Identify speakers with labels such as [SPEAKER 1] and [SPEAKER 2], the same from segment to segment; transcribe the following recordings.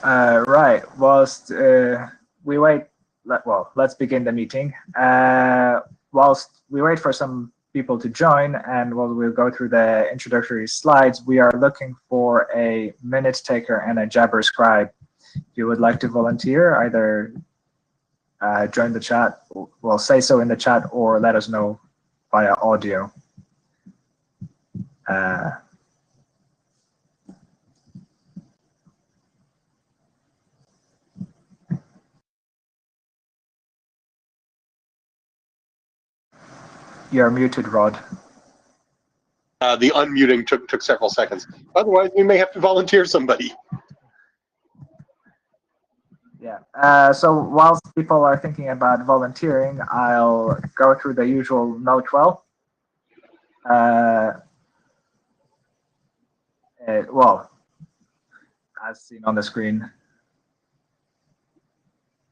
[SPEAKER 1] Right. Whilst we wait, well, let's begin the meeting. Whilst we wait for some people to join, and while we'll go through the introductory slides, we are looking for a minute taker and a Jabber scribe. If you would like to volunteer, either join the chat, well, say so in the chat, or let us know via audio. You're muted, Rod.
[SPEAKER 2] The unmuting took several seconds. Otherwise, we may have to volunteer somebody.
[SPEAKER 1] Yeah. So whilst people are thinking about volunteering, I'll go through the usual note well. Well, as seen on the screen.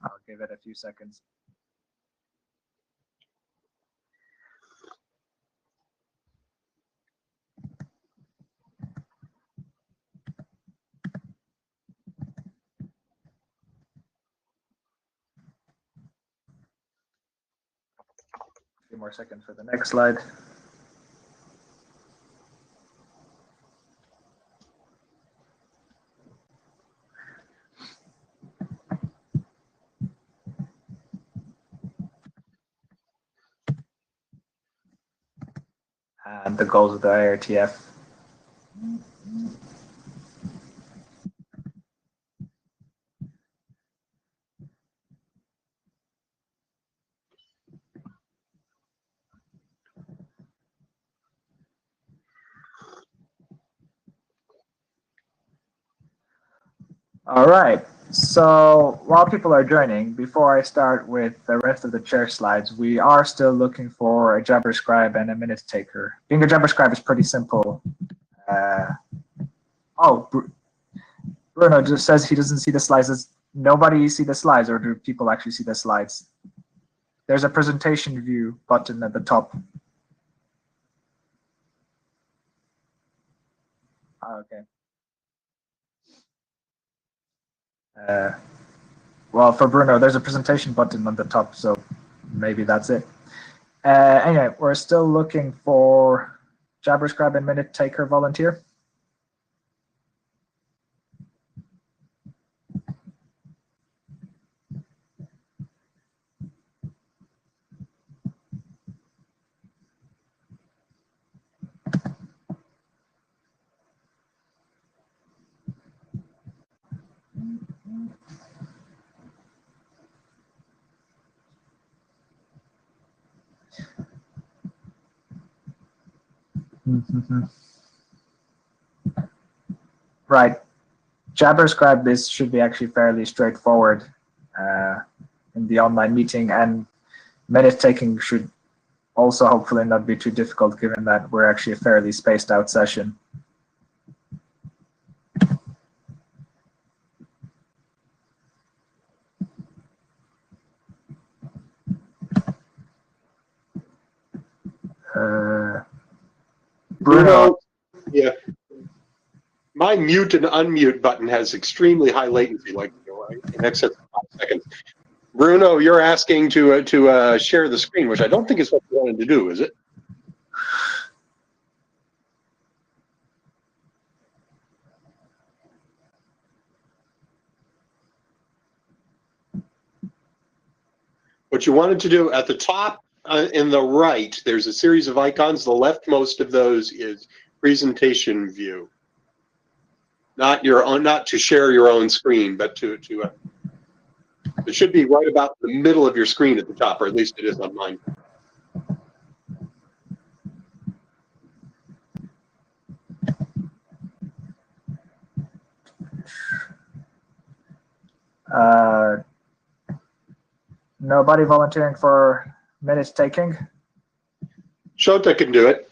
[SPEAKER 1] I'll give it a few seconds. A few more seconds for the next slide. And the goals of the IRTF. All right. So while people are joining, before I start with the rest of the chair slides, we are still looking for a Jabber scribe and a minute taker. Being a Jabber scribe is pretty simple. Bruno just says he doesn't see the slides. Does nobody see the slides, or do people actually see the slides? There's a presentation view button at the top. Okay. Well, for Bruno, there's a presentation button on the top, so maybe that's it. Anyway, we're still looking for Jabber scribe and minute taker volunteer. Right. Jabber scribe, this should be actually fairly straightforward in the online meeting, and minute taking should also hopefully not be too difficult, given that we're actually a fairly spaced out session. Bruno.
[SPEAKER 2] Yeah. My mute and unmute button has extremely high latency, like in excess of 5 seconds. Bruno, you're asking to share the screen, which I don't think is what you wanted to do, is it? What you wanted to do at the top in the right, there's a series of icons. The leftmost of those is presentation view. Not your own, not to share your own screen, but to it should be right about the middle of your screen at the top, or at least it is on mine.
[SPEAKER 1] Nobody volunteering for minute taking?
[SPEAKER 2] Shota can do it.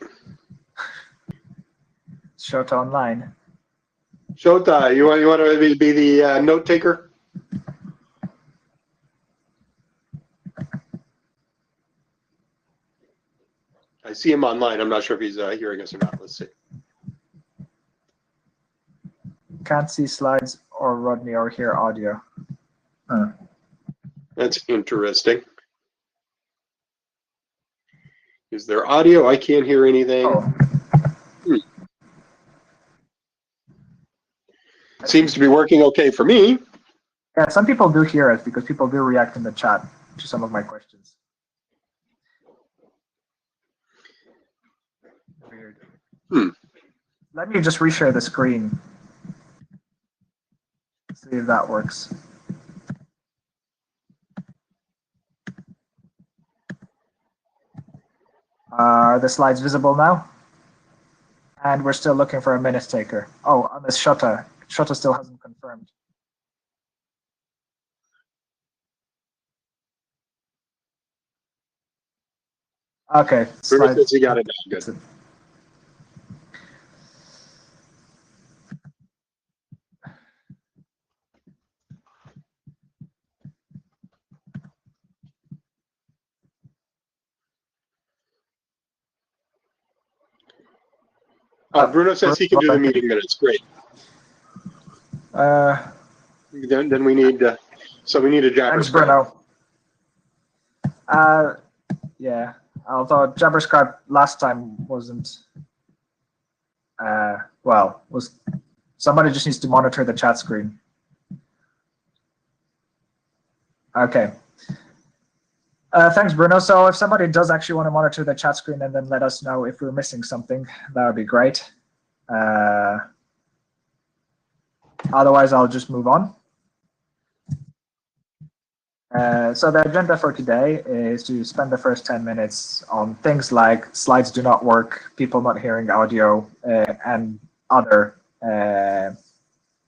[SPEAKER 1] Shota online.
[SPEAKER 2] Shota, you want to be the note taker? I see him online. I'm not sure if he's hearing us or not. Let's see.
[SPEAKER 1] Can't see slides or Rodney or hear audio. Huh.
[SPEAKER 2] That's interesting. Is there audio? I can't hear anything.
[SPEAKER 1] Oh.
[SPEAKER 2] Seems to be working okay for me.
[SPEAKER 1] Yeah, some people do hear us because people do react in the chat to some of my questions. Weird. Let me just reshare the screen. See if that works. Are the slides visible now? And we're still looking for a minute taker. Oh, on this Shota. Shota still hasn't confirmed. Okay.
[SPEAKER 2] Bruno says he got it now. Good. Bruno says he can do the meeting minutes. Great. Then we need. So we need a
[SPEAKER 1] Thanks,
[SPEAKER 2] JavaScript.
[SPEAKER 1] Bruno. Yeah. Although JavaScript last time wasn't. Was somebody just needs to monitor the chat screen. Okay. Thanks, Bruno. So if somebody does actually want to monitor the chat screen and then let us know if we're missing something, that would be great. Otherwise, I'll just move on. So the agenda for today is to spend the first 10 minutes on things like slides do not work, people not hearing audio, and other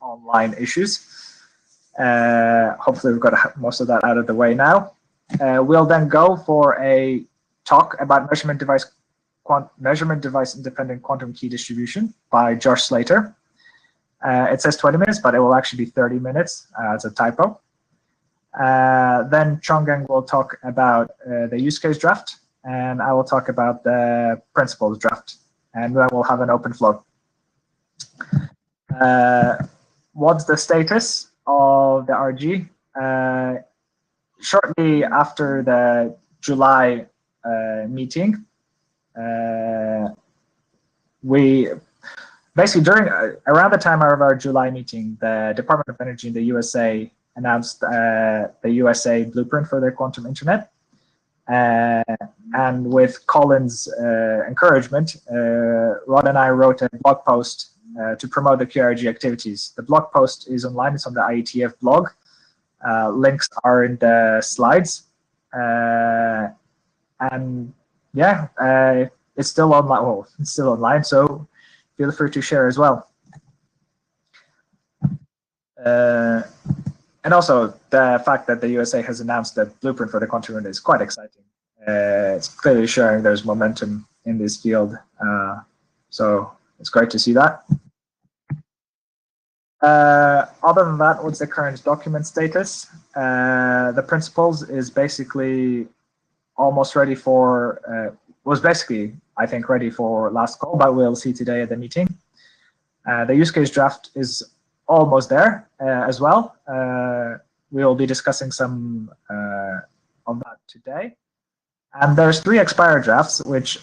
[SPEAKER 1] online issues. Hopefully we've got most of that out of the way now. We'll then go for a talk about measurement device independent quantum key distribution by Josh Slater. It says 20 minutes, but it will actually be 30 minutes. It's a typo. Then Chonggang will talk about the use case draft, and I will talk about the principles draft, and then we'll have an open flow. What's the status of the RG? Shortly after the July meeting, we basically around the time of our July meeting, the Department of Energy in the USA announced the USA blueprint for their quantum internet. And with Colin's encouragement, Rod and I wrote a blog post to promote the QRG activities. The blog post is online, it's on the IETF blog. Links are in the slides. And yeah, it's still online. Well, it's still online, so feel free to share as well. And also, the fact that the USA has announced the blueprint for the quantum internet is quite exciting. It's clearly showing there's momentum in this field. So it's great to see that. Other than that, what's the current document status? The principles is basically almost ready for, was basically, I think, ready for last call, but we'll see today at the meeting. The use case draft is almost there as well. We'll be discussing some on that today. And there's 3 expired drafts, which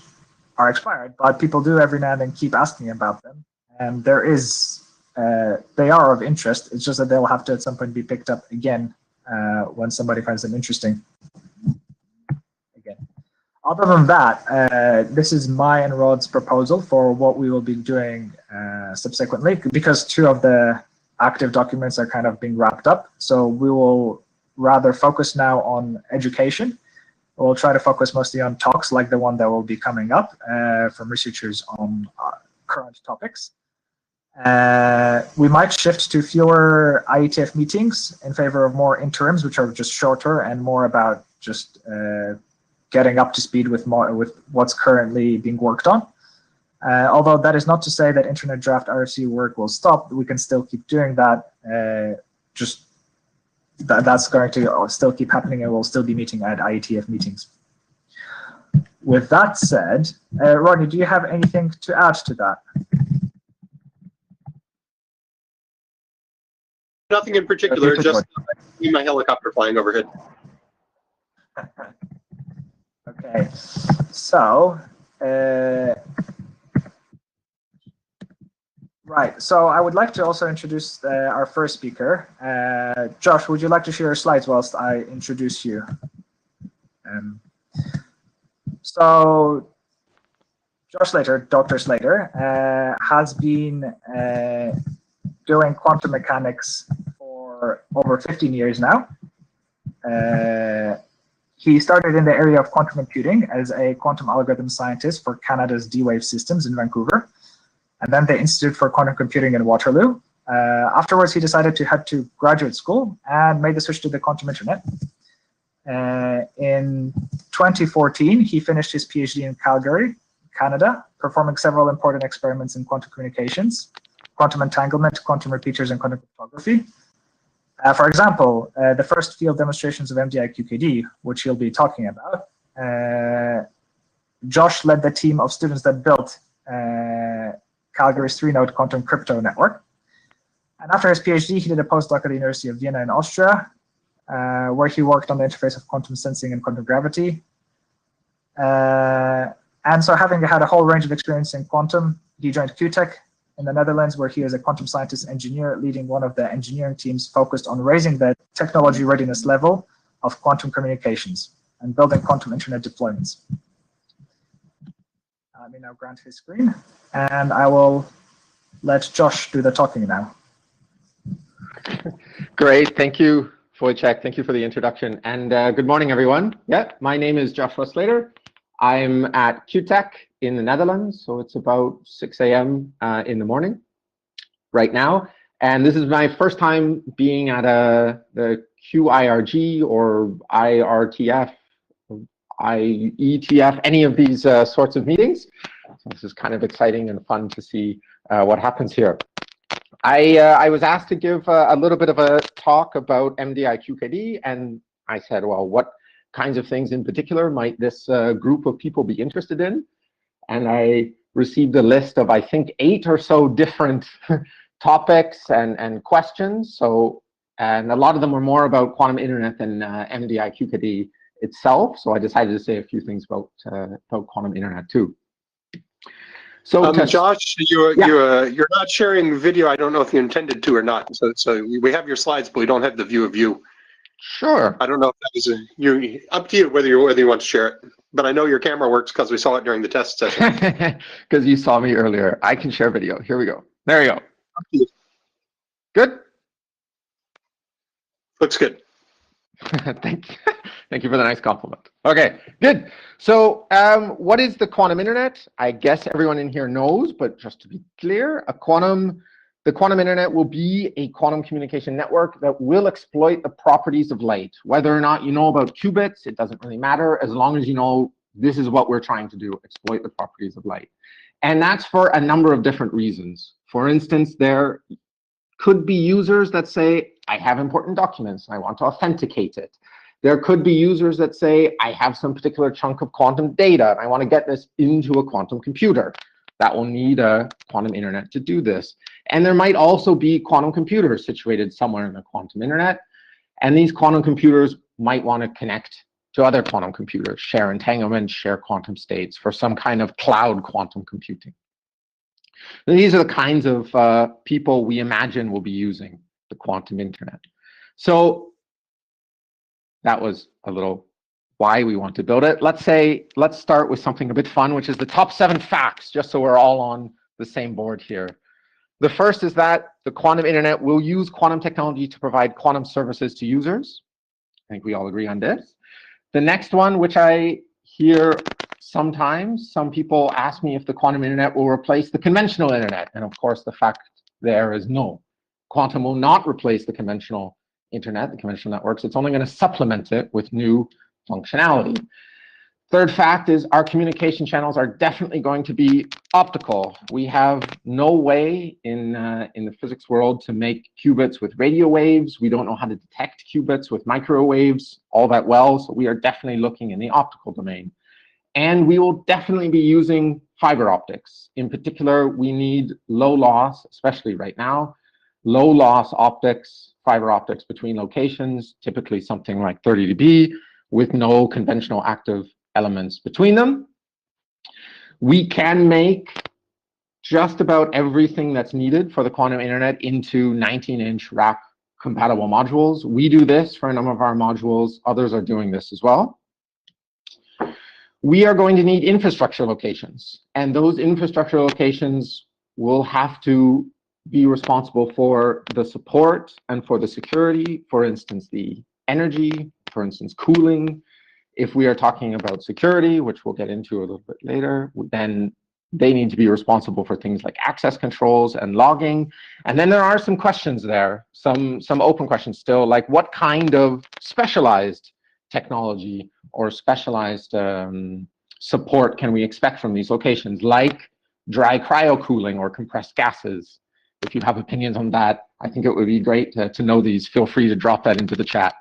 [SPEAKER 1] are expired, but people do every now and then keep asking about them. And there is, they are of interest. It's just that they'll have to at some point be picked up again when somebody finds them interesting. Again. Other than that, this is my and Rod's proposal for what we will be doing subsequently, because 2 of the active documents are kind of being wrapped up. So we will rather focus now on education. We'll try to focus mostly on talks like the one that will be coming up from researchers on current topics. We might shift to fewer IETF meetings in favor of more interims, which are just shorter and more about just getting up to speed with what's currently being worked on. Although that is not to say that Internet Draft RFC work will stop. We can still keep doing that. That's going to still keep happening, and we'll still be meeting at IETF meetings. With that said, Rodney, do you have anything to add to that?
[SPEAKER 2] Nothing in particular, just my helicopter flying overhead.
[SPEAKER 1] Okay, so right. So I would like to also introduce our first speaker. Josh, would you like to share your slides whilst I introduce you? So Josh Slater, Dr. Slater, has been doing quantum mechanics for over 15 years now. He started in the area of quantum computing as a quantum algorithm scientist for Canada's D-Wave systems in Vancouver, and then the Institute for Quantum Computing in Waterloo. Afterwards, he decided to head to graduate school and made the switch to the quantum internet. In 2014, he finished his PhD in Calgary, Canada, performing several important experiments in quantum communications, quantum entanglement, quantum repeaters, and quantum cryptography. For example, the first field demonstrations of MDI-QKD, which he'll be talking about, Josh led the team of students that built Calgary's 3-node quantum crypto network. And after his PhD, he did a postdoc at the University of Vienna in Austria, where he worked on the interface of quantum sensing and quantum gravity. And so having had a whole range of experience in quantum, he joined Qtech in the Netherlands, where he is a quantum scientist engineer leading one of the engineering teams focused on raising the technology readiness level of quantum communications and building quantum internet deployments. Let me now grant his screen, and I will let Josh do the talking now.
[SPEAKER 3] Great, thank you, Wojciech. Thank you for the introduction, and good morning, everyone. Yeah, my name is Joshua Slater. I'm at Qtech in the Netherlands, so it's about 6 a.m. In the morning right now. And this is my first time being at the QIRG or IRTF, IETF, any of these sorts of meetings. So this is kind of exciting and fun to see what happens here. I was asked to give a little bit of a talk about MDI-QKD, and I said, well, what kinds of things in particular might this group of people be interested in? And I received a list of, I think, 8 or so different topics and questions. So, and a lot of them were more about quantum internet than MDI-QKD itself. So I decided to say a few things about quantum internet too. So
[SPEAKER 2] Josh, you're not sharing video. I don't know if you intended to or not. So we have your slides, but we don't have the view of you.
[SPEAKER 3] Sure.
[SPEAKER 2] I don't know if that was up to you whether you want to share it. But I know your camera works because we saw it during the test session.
[SPEAKER 3] Because you saw me earlier. I can share video. Here we go. There we go. Good?
[SPEAKER 2] Looks good.
[SPEAKER 3] Thank you. Thank you for the nice compliment. Okay, good. So what is the quantum internet? I guess everyone in here knows, but just to be clear, the quantum internet will be a quantum communication network that will exploit the properties of light. Whether or not you know about qubits, it doesn't really matter, as long as you know this is what we're trying to do, exploit the properties of light. And that's for a number of different reasons. For instance, there could be users that say, I have important documents, and I want to authenticate it. There could be users that say, I have some particular chunk of quantum data, and I want to get this into a quantum computer. That will need a quantum internet to do this. And there might also be quantum computers situated somewhere in the quantum internet. And these quantum computers might want to connect to other quantum computers, share entanglements, share quantum states for some kind of cloud quantum computing. And these are the kinds of people we imagine will be using the quantum internet. So that was a little why we want to build it. Let's start with something a bit fun, which is the top 7 facts, just so we're all on the same board here. The first is that the quantum internet will use quantum technology to provide quantum services to users. I think we all agree on this. The next one, which I hear sometimes, some people ask me if the quantum internet will replace the conventional internet. And of course, the fact there is no. Quantum will not replace the conventional internet, the conventional networks. It's only going to supplement it with new functionality. Third fact is our communication channels are definitely going to be optical. We have no way in the physics world to make qubits with radio waves. We don't know how to detect qubits with microwaves all that well, so we are definitely looking in the optical domain. And we will definitely be using fiber optics. In particular, we need low loss, especially right now, low loss optics, fiber optics between locations, typically something like 30 dB, with no conventional active elements between them. We can make just about everything that's needed for the quantum internet into 19-inch rack compatible modules. We do this for a number of our modules. Others are doing this as well. We are going to need infrastructure locations, and those infrastructure locations will have to be responsible for the support and for the security, for instance, the energy, for instance, cooling. If we are talking about security, which we'll get into a little bit later, then they need to be responsible for things like access controls and logging. And then there are some questions there, some open questions still, like what kind of specialized technology or specialized support can we expect from these locations, like dry cryo cooling or compressed gases? If you have opinions on that, I think it would be great to know these. Feel free to drop that into the chat.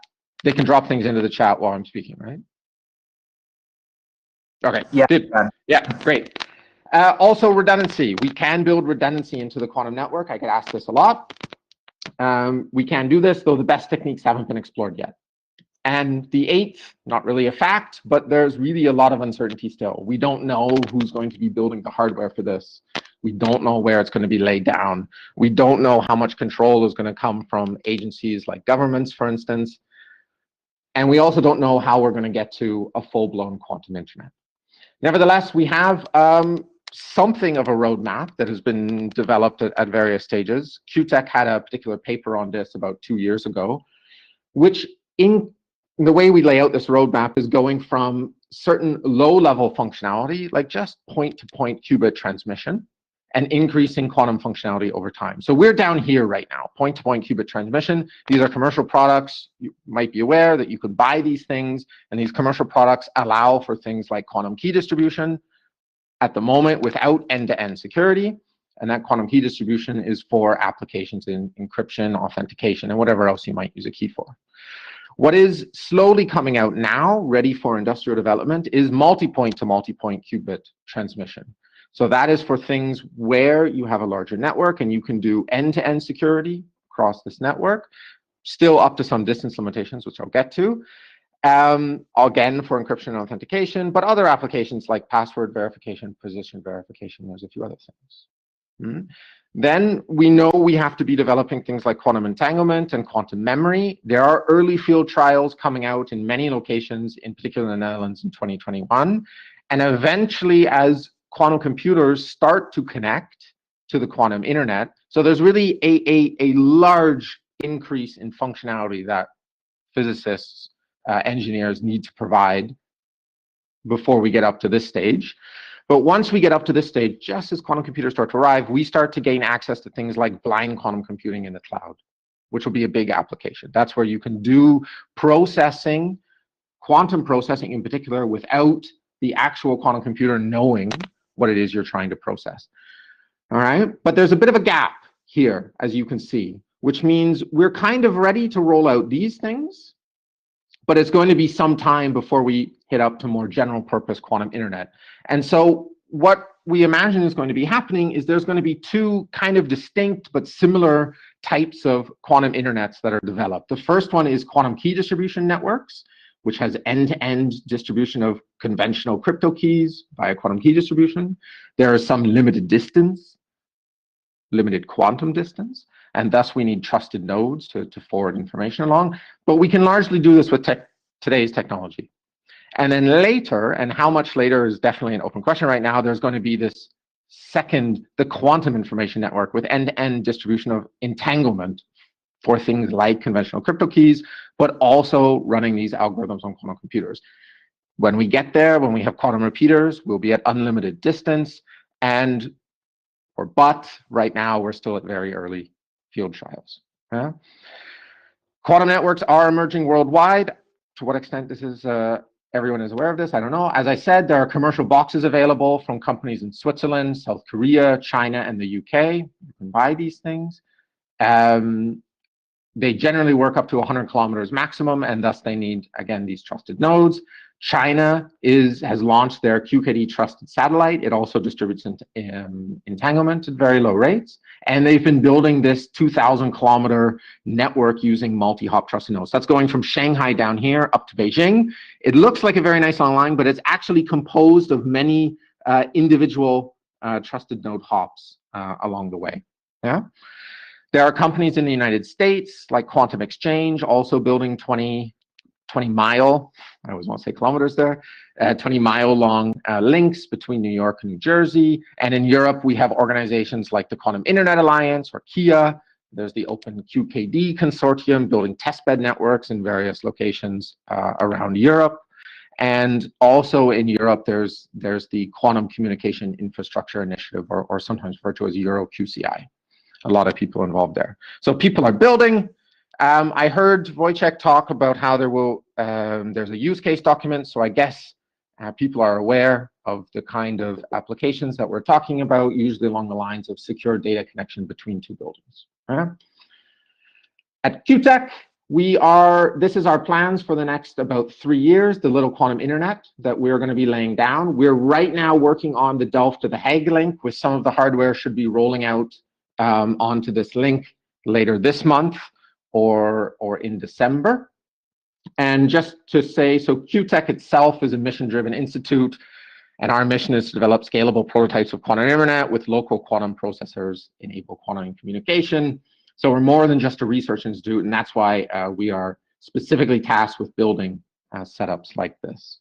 [SPEAKER 3] They can drop things into the chat while I'm speaking, right? Okay,
[SPEAKER 1] Yeah.
[SPEAKER 3] Yeah, great. Also redundancy. We can build redundancy into the quantum network. I get asked this a lot. We can do this, though the best techniques haven't been explored yet. And the eighth, not really a fact, but there's really a lot of uncertainty still. We don't know who's going to be building the hardware for this. We don't know where it's going to be laid down. We don't know how much control is going to come from agencies like governments, for instance. And we also don't know how we're going to get to a full-blown quantum internet. Nevertheless, we have something of a roadmap that has been developed at various stages. QTech had a particular paper on this about 2 years ago, which in the way we lay out this roadmap is going from certain low-level functionality, like just point-to-point qubit transmission, and increasing quantum functionality over time. So we're down here right now, point-to-point qubit transmission. These are commercial products. You might be aware that you could buy these things, and these commercial products allow for things like quantum key distribution at the moment without end-to-end security. And that quantum key distribution is for applications in encryption, authentication, and whatever else you might use a key for. What is slowly coming out now, ready for industrial development, is multi-point to multi-point qubit transmission. So that is for things where you have a larger network and you can do end-to-end security across this network, still up to some distance limitations, which I'll get to. Again, for encryption and authentication, but other applications like password verification, position verification, there's a few other things. Then we know we have to be developing things like quantum entanglement and quantum memory. There are early field trials coming out in many locations, in particular in the Netherlands in 2021. And eventually, as quantum computers start to connect to the quantum internet, so there's really a large increase in functionality that physicists, engineers need to provide before we get up to this stage. But once we get up to this stage, just as quantum computers start to arrive, we start to gain access to things like blind quantum computing in the cloud, which will be a big application. That's where you can do processing, quantum processing in particular, without the actual quantum computer knowing what it is you're trying to process. All right, but there's a bit of a gap here, as you can see, which means we're kind of ready to roll out these things, but it's going to be some time before we hit up to more general purpose quantum internet. And so what we imagine is going to be happening is there's going to be two kind of distinct but similar types of quantum internets that are developed. The first one is quantum key distribution networks, which has end-to-end distribution of conventional crypto keys via quantum key distribution. There is some limited distance, limited quantum distance, and thus we need trusted nodes to forward information along. But we can largely do this with today's technology. And then later, and how much later is definitely an open question right now, there's going to be this second, the quantum information network with end-to-end distribution of entanglement for things like conventional crypto keys, but also running these algorithms on quantum computers. When we get there, when we have quantum repeaters, we'll be at unlimited distance, but right now we're still at very early field trials. Yeah? Quantum networks are emerging worldwide. To what extent this is everyone is aware of this, I don't know. As I said, there are commercial boxes available from companies in Switzerland, South Korea, China, and the UK. You can buy these things. they generally work up to 100 kilometers maximum, and thus they need, again, these trusted nodes. China has launched their QKD trusted satellite. It also distributes entanglement at very low rates. And they've been building this 2,000 kilometer network using multi-hop trusted nodes. That's going from Shanghai down here up to Beijing. It looks like a very nice long line, but it's actually composed of many individual trusted node hops along the way. Yeah. There are companies in the United States like Quantum Exchange also building 20 mile, I always want to say kilometers there, 20 mile long links between New York and New Jersey. And in Europe, we have organizations like the Quantum Internet Alliance or QIA. There's the Open QKD Consortium building testbed networks in various locations around Europe. And also in Europe, there's the Quantum Communication Infrastructure Initiative, or sometimes referred to as EuroQCI. A lot of people involved there. So people are building. I heard Wojciech talk about how there's a use case document. So I guess people are aware of the kind of applications that we're talking about, usually along the lines of secure data connection between two buildings. At QTech, this is our plans for the next about 3 years, the little quantum internet that we're going to be laying down. We're right now working on the Delft to The Hague link, with some of the hardware should be rolling out onto this link later this month or in December. And just to say, so QTech itself is a mission-driven institute, and our mission is to develop scalable prototypes of quantum internet with local quantum processors enable quantum communication. So we're more than just a research institute, and that's why we are specifically tasked with building setups like this.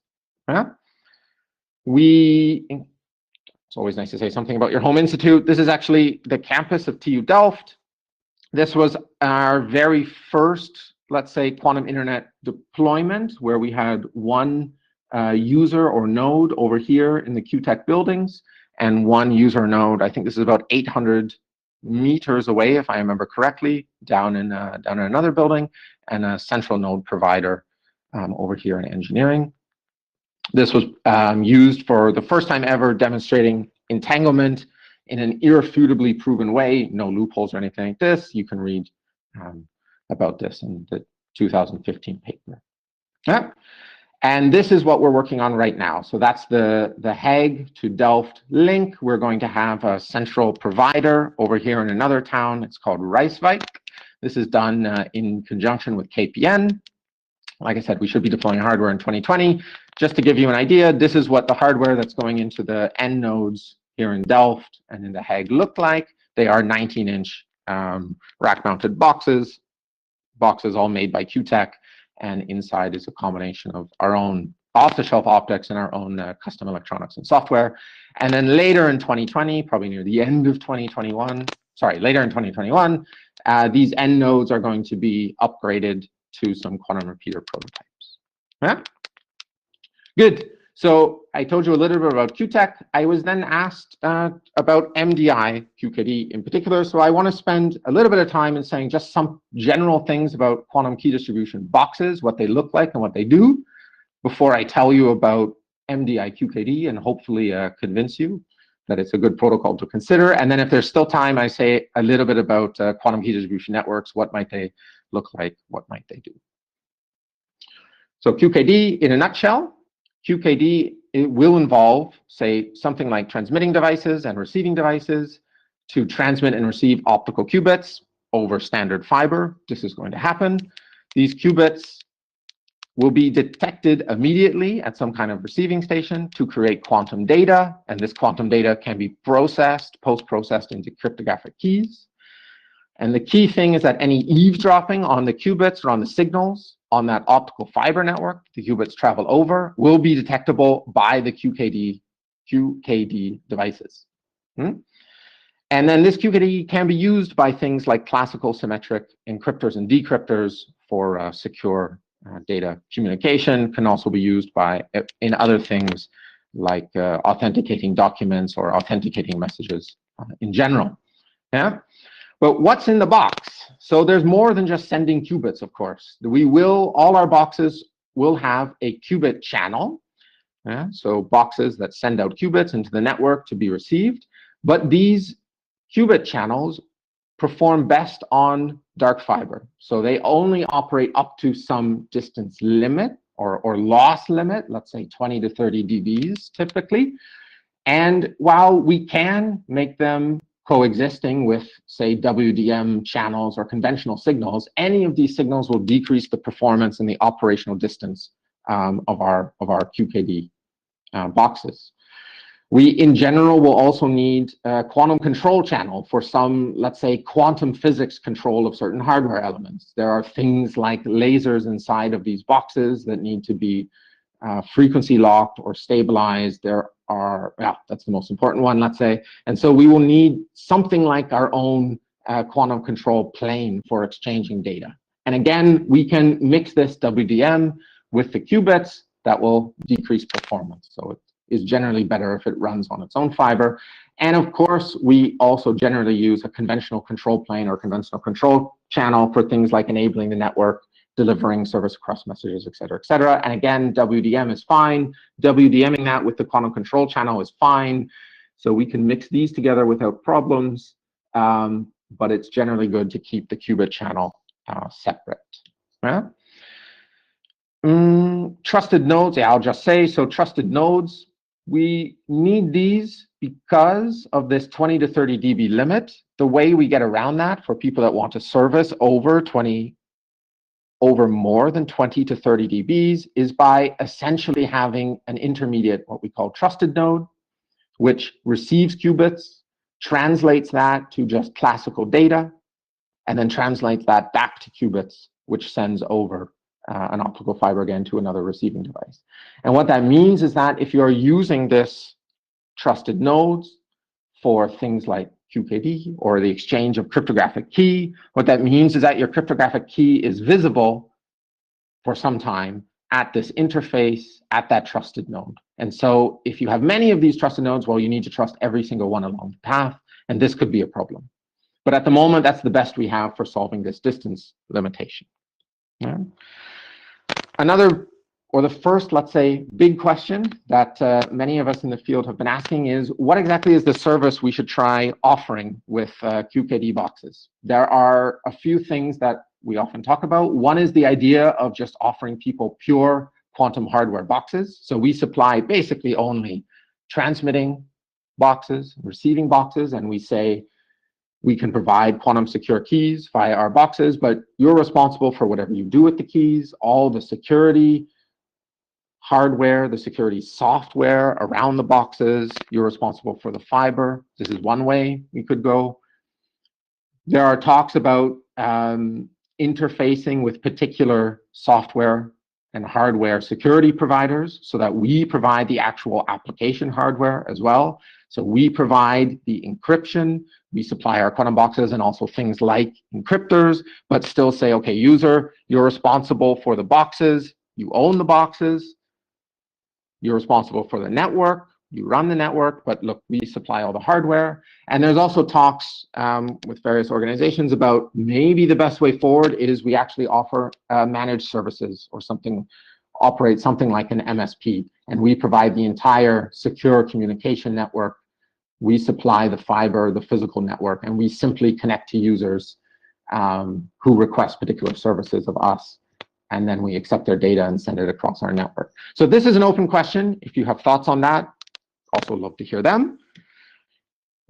[SPEAKER 3] It's always nice to say something about your home institute. This is actually the campus of TU Delft. This was our very first, let's say, quantum internet deployment, where we had one user or node over here in the QTech buildings, and one user node, I think this is about 800 meters away, if I remember correctly, down in another building, and a central node provider over here in engineering. This was used for the first time ever demonstrating entanglement in an irrefutably proven way, no loopholes or anything like this. You can read about this in the 2015 paper. Yeah. And this is what we're working on right now. So that's the Hague to Delft link. We're going to have a central provider over here in another town. It's called Rijswijk. This is done in conjunction with KPN. Like I said, we should be deploying hardware in 2020. Just to give you an idea, this is what the hardware that's going into the end nodes here in Delft and in The Hague look like. They are 19-inch rack-mounted boxes all made by QTech, and inside is a combination of our own off-the-shelf optics and our own custom electronics and software. And then later in 2020, probably near the end of 2021, later in 2021, these end nodes are going to be upgraded to some quantum repeater prototypes. Yeah? Good. So I told you a little bit about QTech. I was then asked about MDI QKD in particular. So I want to spend a little bit of time in saying just some general things about quantum key distribution boxes, what they look like and what they do, before I tell you about MDI QKD and hopefully convince you that it's a good protocol to consider. And then if there's still time, I say a little bit about quantum key distribution networks. What might they look like? What might they do? So QKD in a nutshell. QKD, it will involve, say, something like transmitting devices and receiving devices to transmit and receive optical qubits over standard fiber. This is going to happen. These qubits will be detected immediately at some kind of receiving station to create quantum data, and this quantum data can be processed, post-processed into cryptographic keys. And the key thing is that any eavesdropping on the qubits or on the signals on that optical fiber network the qubits travel over will be detectable by the QKD devices. And then this QKD can be used by things like classical symmetric encryptors and decryptors for secure data communication. Can also be used in other things like authenticating documents or authenticating messages in general. Yeah. But what's in the box? So there's more than just sending qubits, of course. All our boxes will have a qubit channel. Yeah? So boxes that send out qubits into the network to be received. But these qubit channels perform best on dark fiber. So they only operate up to some distance limit or loss limit, let's say 20 to 30 dBs typically. And while we can make them coexisting with, say, WDM channels or conventional signals, any of these signals will decrease the performance and the operational distance of our QKD boxes. We, in general, will also need a quantum control channel for some, let's say, quantum physics control of certain hardware elements. There are things like lasers inside of these boxes that need to be frequency locked or stabilized. There are, yeah, that's the most important one, let's say. And so we will need something like our own quantum control plane for exchanging data. And again, we can mix this WDM with the qubits. That will decrease performance. So it is generally better if it runs on its own fiber. And of course, we also generally use a conventional control plane or conventional control channel for things like enabling the network, delivering service across messages, et cetera, et cetera. And again, WDM is fine. WDMing that with the quantum control channel is fine. So we can mix these together without problems, but it's generally good to keep the qubit channel separate. Yeah? Trusted nodes, yeah, I'll just say, so trusted nodes, we need these because of this 20 to 30 dB limit. The way we get around that for people that want to service over more than 20 to 30 dBs is by essentially having an intermediate, what we call trusted node, which receives qubits, translates that to just classical data, and then translates that back to qubits, which sends over an optical fiber again to another receiving device. And what that means is that if you're using this trusted nodes for things like QKD or the exchange of cryptographic key, what that means is that your cryptographic key is visible for some time at this interface, at that trusted node. And so if you have many of these trusted nodes, well, you need to trust every single one along the path, and this could be a problem. But at the moment, that's the best we have for solving this distance limitation. Yeah. Another, or the first, let's say, big question that many of us in the field have been asking is, what exactly is the service we should try offering with QKD boxes? There are a few things that we often talk about. One is the idea of just offering people pure quantum hardware boxes. So we supply basically only transmitting boxes, receiving boxes, and we say, we can provide quantum secure keys via our boxes, but you're responsible for whatever you do with the keys, all the security hardware, the security software around the boxes. You're responsible for the fiber. This is one way we could go. There are talks about interfacing with particular software and hardware security providers so that we provide the actual application hardware as well. So we provide the encryption, we supply our quantum boxes and also things like encryptors, but still say, okay, user, you're responsible for the boxes, you own the boxes, you're responsible for the network, you run the network, but look, we supply all the hardware. And there's also talks with various organizations about maybe the best way forward is we actually offer managed services or something, operate something like an MSP, and we provide the entire secure communication network. We supply the fiber, the physical network, and we simply connect to users who request particular services of us. And then we accept their data and send it across our network. So this is an open question. If you have thoughts on that, also love to hear them.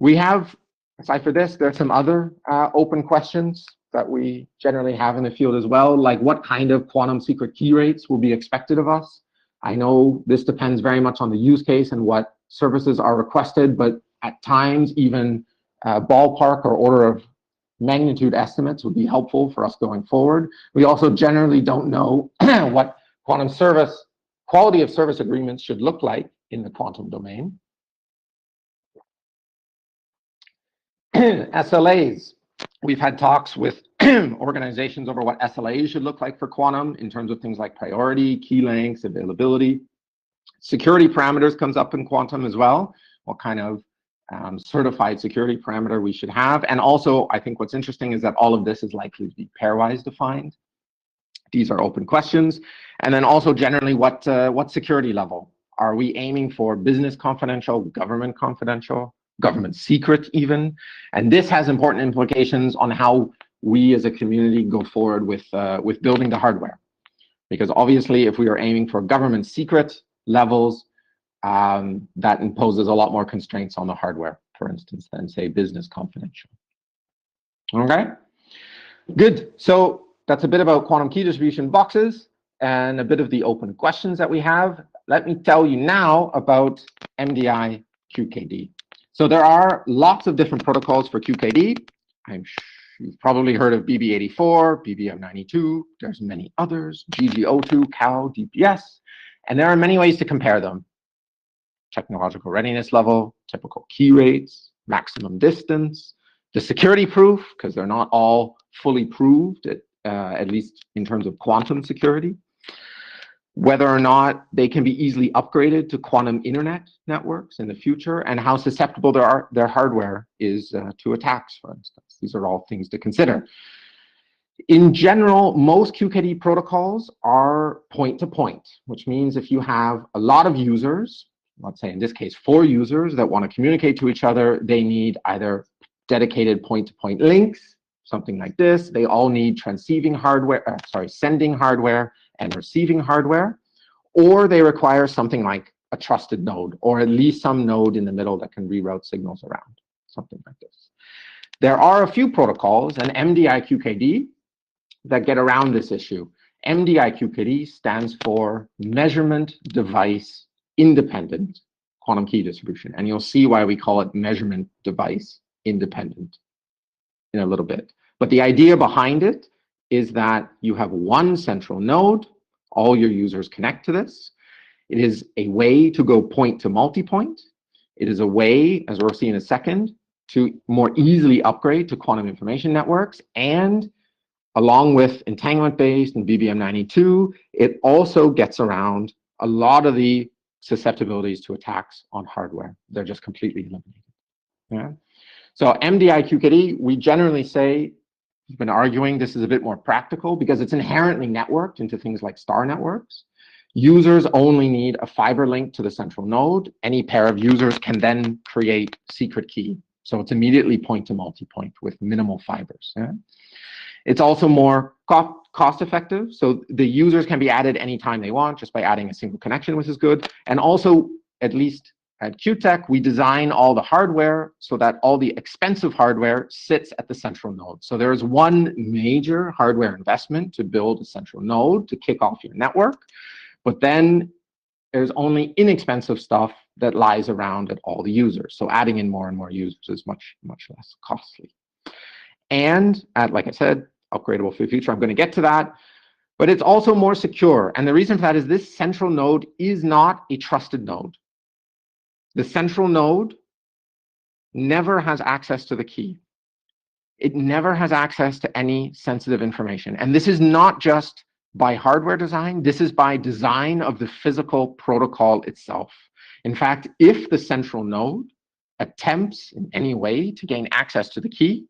[SPEAKER 3] We have, aside for this, there's some other open questions that we generally have in the field as well, like what kind of quantum secret key rates will be expected of us. I know this depends very much on the use case and what services are requested, but at times even ballpark or order of magnitude estimates would be helpful for us going forward. We also generally don't know what quantum service, quality of service agreements should look like in the quantum domain. SLAs. We've had talks with organizations over what SLAs should look like for quantum in terms of things like priority, key lengths, availability. Security parameters comes up in quantum as well. What kind of certified security parameter we should have. And also, I think what's interesting is that all of this is likely to be pairwise defined. These are open questions. And then also generally, what security level? Are we aiming for business confidential, government confidential? government secret even. And this has important implications on how we as a community go forward with building the hardware. Because obviously, if we are aiming for government secret levels, that imposes a lot more constraints on the hardware, for instance, than say business confidential. Okay, good. So that's a bit about quantum key distribution boxes and a bit of the open questions that we have. Let me tell you now about MDI QKD. So there are lots of different protocols for QKD. You've probably heard of BB84, BBM92. There's many others, GG02, CAL, DPS, and there are many ways to compare them. Technological readiness level, typical key rates, maximum distance, the security proof, because they're not all fully proved, at least in terms of quantum security, whether or not they can be easily upgraded to quantum internet networks in the future, and how susceptible their hardware is to attacks, for instance. These are all things to consider. In general, most QKD protocols are point-to-point, which means if you have a lot of users, let's say in this case 4 users that want to communicate to each other, they need either dedicated point-to-point links, something like this. They all need sending hardware and receiving hardware, or they require something like a trusted node, or at least some node in the middle that can reroute signals around, something like this. There are a few protocols, and MDI QKD, that get around this issue. MDI QKD stands for Measurement Device Independent Quantum Key Distribution, and you'll see why we call it Measurement Device Independent in a little bit. But the idea behind it is that you have one central node, all your users connect to this. It is a way to go point to multipoint. It is a way, as we'll see in a second, to more easily upgrade to quantum information networks. And along with entanglement-based and BBM92, it also gets around a lot of the susceptibilities to attacks on hardware. They're just completely eliminated. Yeah. So MDI QKD, we generally say, we've been arguing this is a bit more practical because it's inherently networked into things like star networks. Users only need a fiber link to the central node. Any pair of users can then create secret key. So it's immediately point to multipoint with minimal fibers. Yeah? It's also more cost effective. So the users can be added anytime they want just by adding a single connection, which is good. And also, at least at QTech, we design all the hardware so that all the expensive hardware sits at the central node. So there is one major hardware investment to build a central node to kick off your network. But then there's only inexpensive stuff that lies around at all the users. So adding in more and more users is much, much less costly. And like I said, upgradable for the future. I'm going to get to that. But it's also more secure. And the reason for that is this central node is not a trusted node. The central node never has access to the key. It never has access to any sensitive information. And this is not just by hardware design. This is by design of the physical protocol itself. In fact, if the central node attempts in any way to gain access to the key,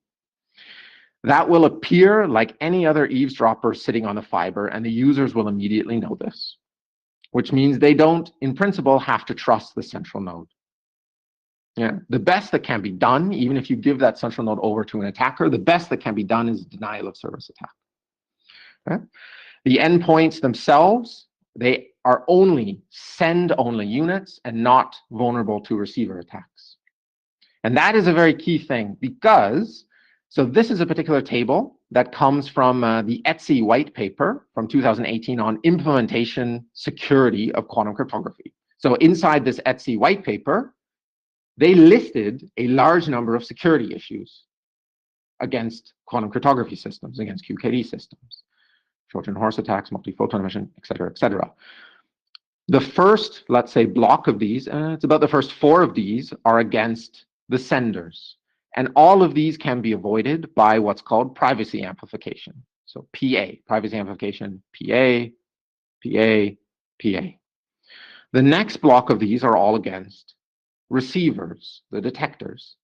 [SPEAKER 3] that will appear like any other eavesdropper sitting on the fiber, and the users will immediately know this, which means they don't, in principle, have to trust the central node. Yeah, the best that can be done, even if you give that central node over to an attacker, the best that can be done is denial of service attack. Okay? The endpoints themselves, they are only send-only units and not vulnerable to receiver attacks. And that is a very key thing because, so this is a particular table that comes from the ETSI white paper from 2018 on implementation security of quantum cryptography. So inside this ETSI white paper, they listed a large number of security issues against quantum cryptography systems, against QKD systems. Trojan horse attacks, multi-photon emission, et cetera, et cetera. The first, let's say, block of these, it's about the first 4 of these are against the senders. And all of these can be avoided by what's called privacy amplification. So PA, privacy amplification, PA, PA, PA. The next block of these are all against receivers, the detectors.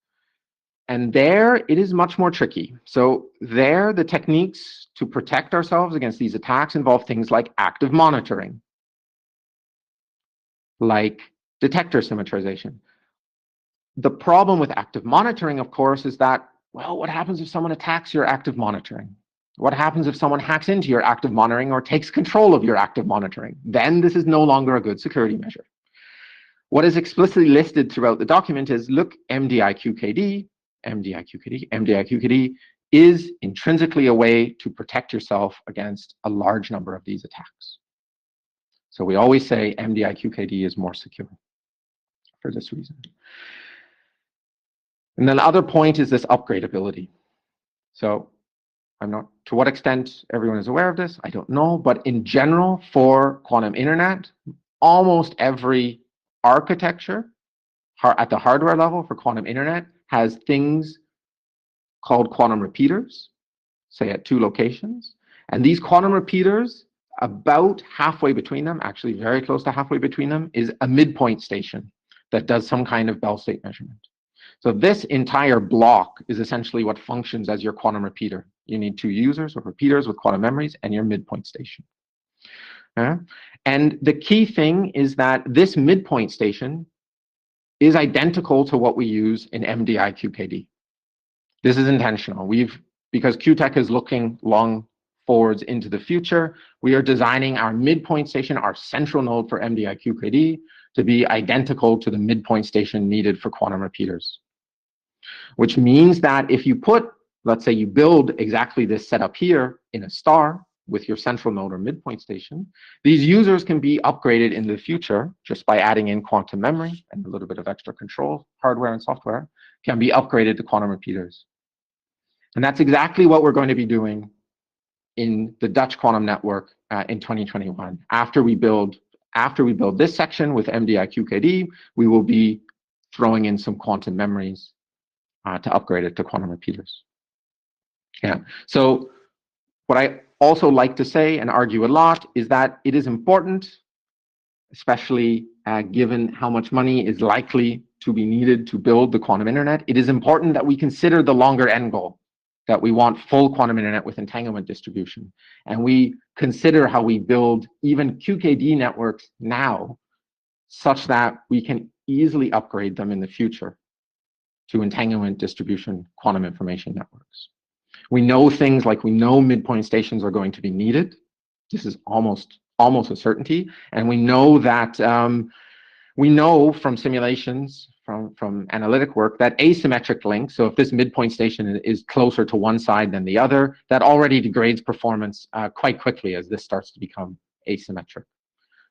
[SPEAKER 3] And there, it is much more tricky. So there, the techniques to protect ourselves against these attacks involve things like active monitoring, like detector symmetrization, the problem with active monitoring, of course, is that, well, what happens if someone attacks your active monitoring? What happens if someone hacks into your active monitoring or takes control of your active monitoring? Then this is no longer a good security measure. What is explicitly listed throughout the document is, look, MDI-QKD is intrinsically a way to protect yourself against a large number of these attacks. So we always say MDI-QKD is more secure for this reason. And then the other point is this upgradability. So I'm not, to what extent everyone is aware of this, I don't know, but in general, for quantum internet, almost every architecture at the hardware level for quantum internet has things called quantum repeaters, say at 2 locations. And these quantum repeaters, about halfway between them, actually very close to halfway between them, is a midpoint station that does some kind of Bell state measurement. So this entire block is essentially what functions as your quantum repeater. You need 2 users or repeaters with quantum memories and your midpoint station. And the key thing is that this midpoint station is identical to what we use in MDI-QKD. This is intentional. Because QTech is looking long forwards into the future, we are designing our midpoint station, our central node for MDI-QKD, to be identical to the midpoint station needed for quantum repeaters. Which means that if you put, let's say you build exactly this setup here in a star with your central node or midpoint station, these users can be upgraded in the future just by adding in quantum memory and a little bit of extra control, hardware and software, can be upgraded to quantum repeaters. And that's exactly what we're going to be doing in the Dutch quantum network in 2021. After we build this section with MDI-QKD, we will be throwing in some quantum memories to upgrade it to quantum repeaters. Yeah. So what I also like to say and argue a lot is that it is important, especially given how much money is likely to be needed to build the quantum internet, it is important that we consider the longer end goal, that we want full quantum internet with entanglement distribution. And we consider how we build even QKD networks now such that we can easily upgrade them in the future to entanglement distribution quantum information networks. We know things like we know midpoint stations are going to be needed. This is almost a certainty. And we know that, we know from simulations, from analytic work, that asymmetric links, so if this midpoint station is closer to one side than the other, that already degrades performance quite quickly as this starts to become asymmetric.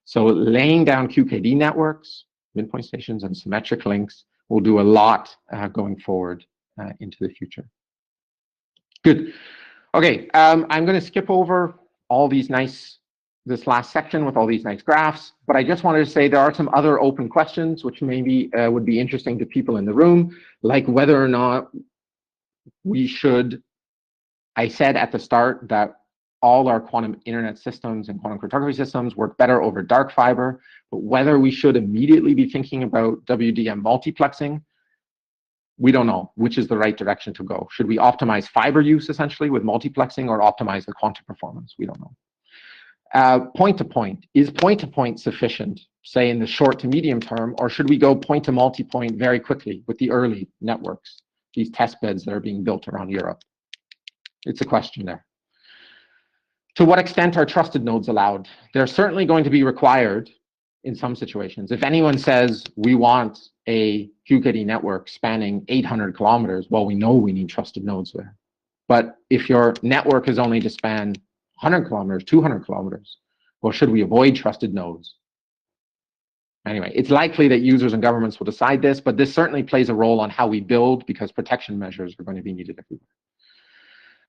[SPEAKER 3] So laying down QKD networks, midpoint stations, and symmetric links will do a lot going forward into the future. Good. Okay, I'm going to skip over all these this last section with all these nice graphs, but I just wanted to say there are some other open questions which maybe would be interesting to people in the room, like whether or not we should, I said at the start that all our quantum internet systems and quantum cryptography systems work better over dark fiber, but whether we should immediately be thinking about WDM multiplexing, we don't know which is the right direction to go. Should we optimize fiber use essentially with multiplexing or optimize the quantum performance? We don't know. Point-to-point, is point-to-point sufficient, say in the short to medium term, or should we go point-to-multipoint very quickly with the early networks, these test beds that are being built around Europe? It's a question there. To what extent are trusted nodes allowed? They're certainly going to be required in some situations. If anyone says we want a QKD network spanning 800 kilometers, well, we know we need trusted nodes there. But if your network is only to span 100 kilometers, 200 kilometers, well, should we avoid trusted nodes? Anyway, it's likely that users and governments will decide this, but this certainly plays a role on how we build because protection measures are going to be needed everywhere.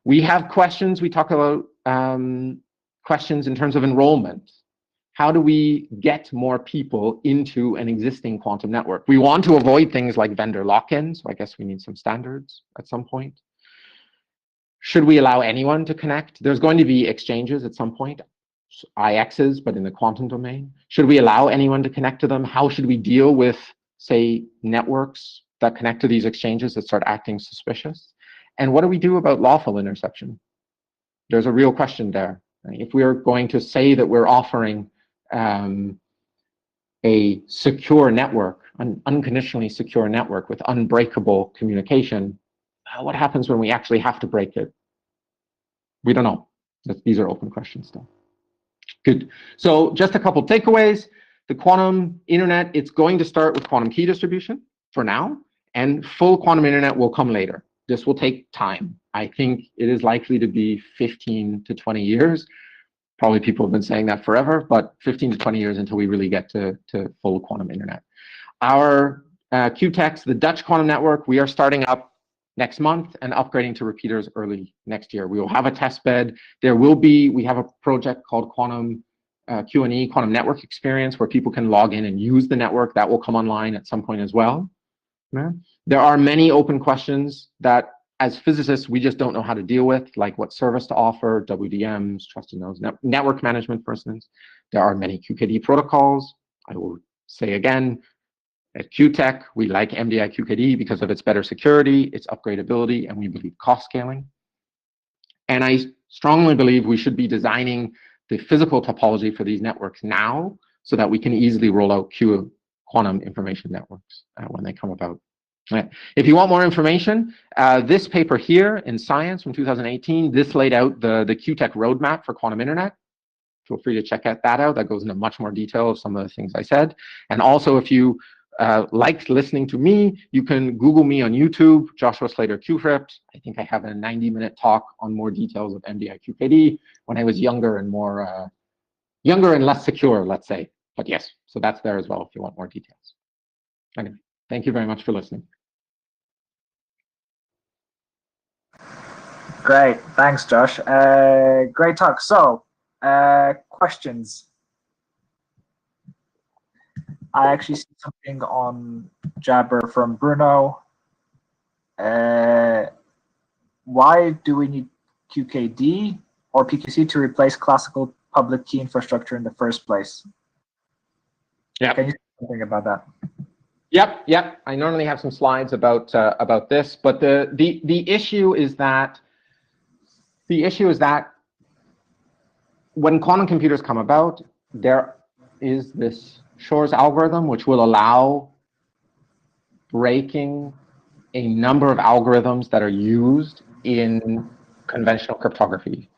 [SPEAKER 3] We have questions, we talk about questions in terms of enrollment. How do we get more people into an existing quantum network? We want to avoid things like vendor lock-in, so I guess we need some standards at some point. Should we allow anyone to connect? There's going to be exchanges at some point, IXs, but in the quantum domain. Should we allow anyone to connect to them? How should we deal with, say, networks that connect to these exchanges that start acting suspicious? And what do we do about lawful interception? There's a real question there. If we are going to say that we're offering a secure network an unconditionally secure network with unbreakable communication, what happens when we actually have to break it? We don't know. These are open questions still. Good. So just a couple takeaways. The quantum internet, it's going to start with quantum key distribution for now, and full quantum internet will come later. This will take time. I think it is likely to be 15 to 20 years. Probably people have been saying that forever, but 15 to 20 years until we really get to full quantum internet. Our QTEX, the Dutch quantum network, we are starting up next month and upgrading to repeaters early next year. We will have a test bed. We have a project called Quantum Q&E, Quantum Network Experience, where people can log in and use the network. That will come online at some point as well. Yeah. There are many open questions that, as physicists, we just don't know how to deal with, like what service to offer, WDMs, trusted nodes, network management, for instance. There are many QKD protocols. I will say again, at QTech, we like MDI QKD because of its better security, its upgradability, and we believe cost scaling. And I strongly believe we should be designing the physical topology for these networks now so that we can easily roll out quantum information networks when they come about. Right. If you want more information, this paper here in Science from 2018, this laid out the QTech roadmap for quantum internet. Feel free to check that out. That goes into much more detail of some of the things I said. And also, if you liked listening to me, you can Google me on YouTube, Joshua Slater QCrypt. I think I have a 90-minute talk on more details of MDI QKD when I was younger and less secure, let's say. But yes, so that's there as well if you want more details. Anyway, thank you very much for listening.
[SPEAKER 1] Great, thanks, Josh. Great talk. So, questions. I actually see something on Jabber from Bruno. Why do we need QKD or PQC to replace classical public key infrastructure in the first place?
[SPEAKER 3] Yeah.
[SPEAKER 1] Can you say something about that?
[SPEAKER 3] Yep. I normally have some slides about this, but the issue is that when quantum computers come about, there is this Shor's algorithm, which will allow breaking a number of algorithms that are used in conventional cryptography.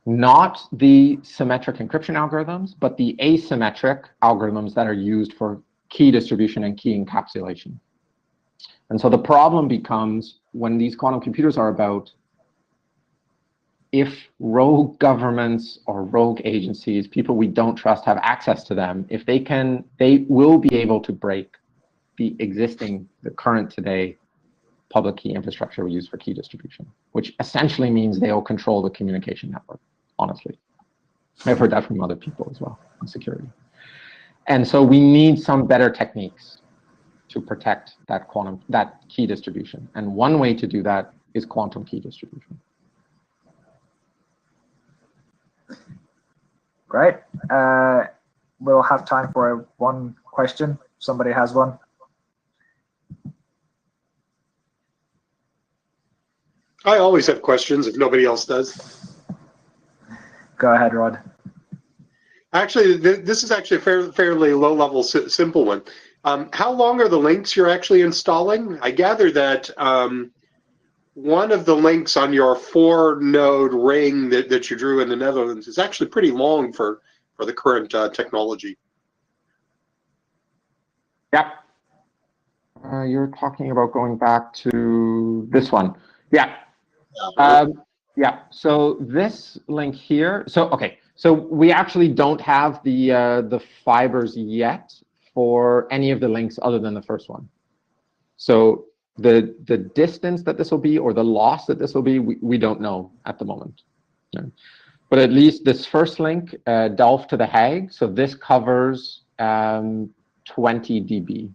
[SPEAKER 3] Not the symmetric encryption algorithms, but the asymmetric algorithms that are used for key distribution and key encapsulation. And so the problem becomes when these quantum computers are about, if rogue governments or rogue agencies, people we don't trust, have access to them, if they will be able to break the current today public key infrastructure we use for key distribution, which essentially means they'll control the communication network, honestly. I've heard that from other people as well in security. And so we need some better techniques to protect that key distribution. And one way to do that is quantum key distribution.
[SPEAKER 1] Great. We'll have time for one question. Somebody has one.
[SPEAKER 2] I always have questions if nobody else does.
[SPEAKER 1] Go ahead, Rod.
[SPEAKER 2] Actually, this is actually a fairly low-level, simple one. How long are the links you're actually installing? I gather that one of the links on your 4-node ring that you drew in the Netherlands is actually pretty long for the current technology.
[SPEAKER 3] Yep. You're talking about going back to this one. Yeah. Yeah. So this link here. So okay. So we actually don't have the fibers yet for any of the links other than the first one. So the distance that this will be or the loss that this will be, we don't know at the moment. Okay. But at least this first link, Delft to The Hague, so this covers 20 dB.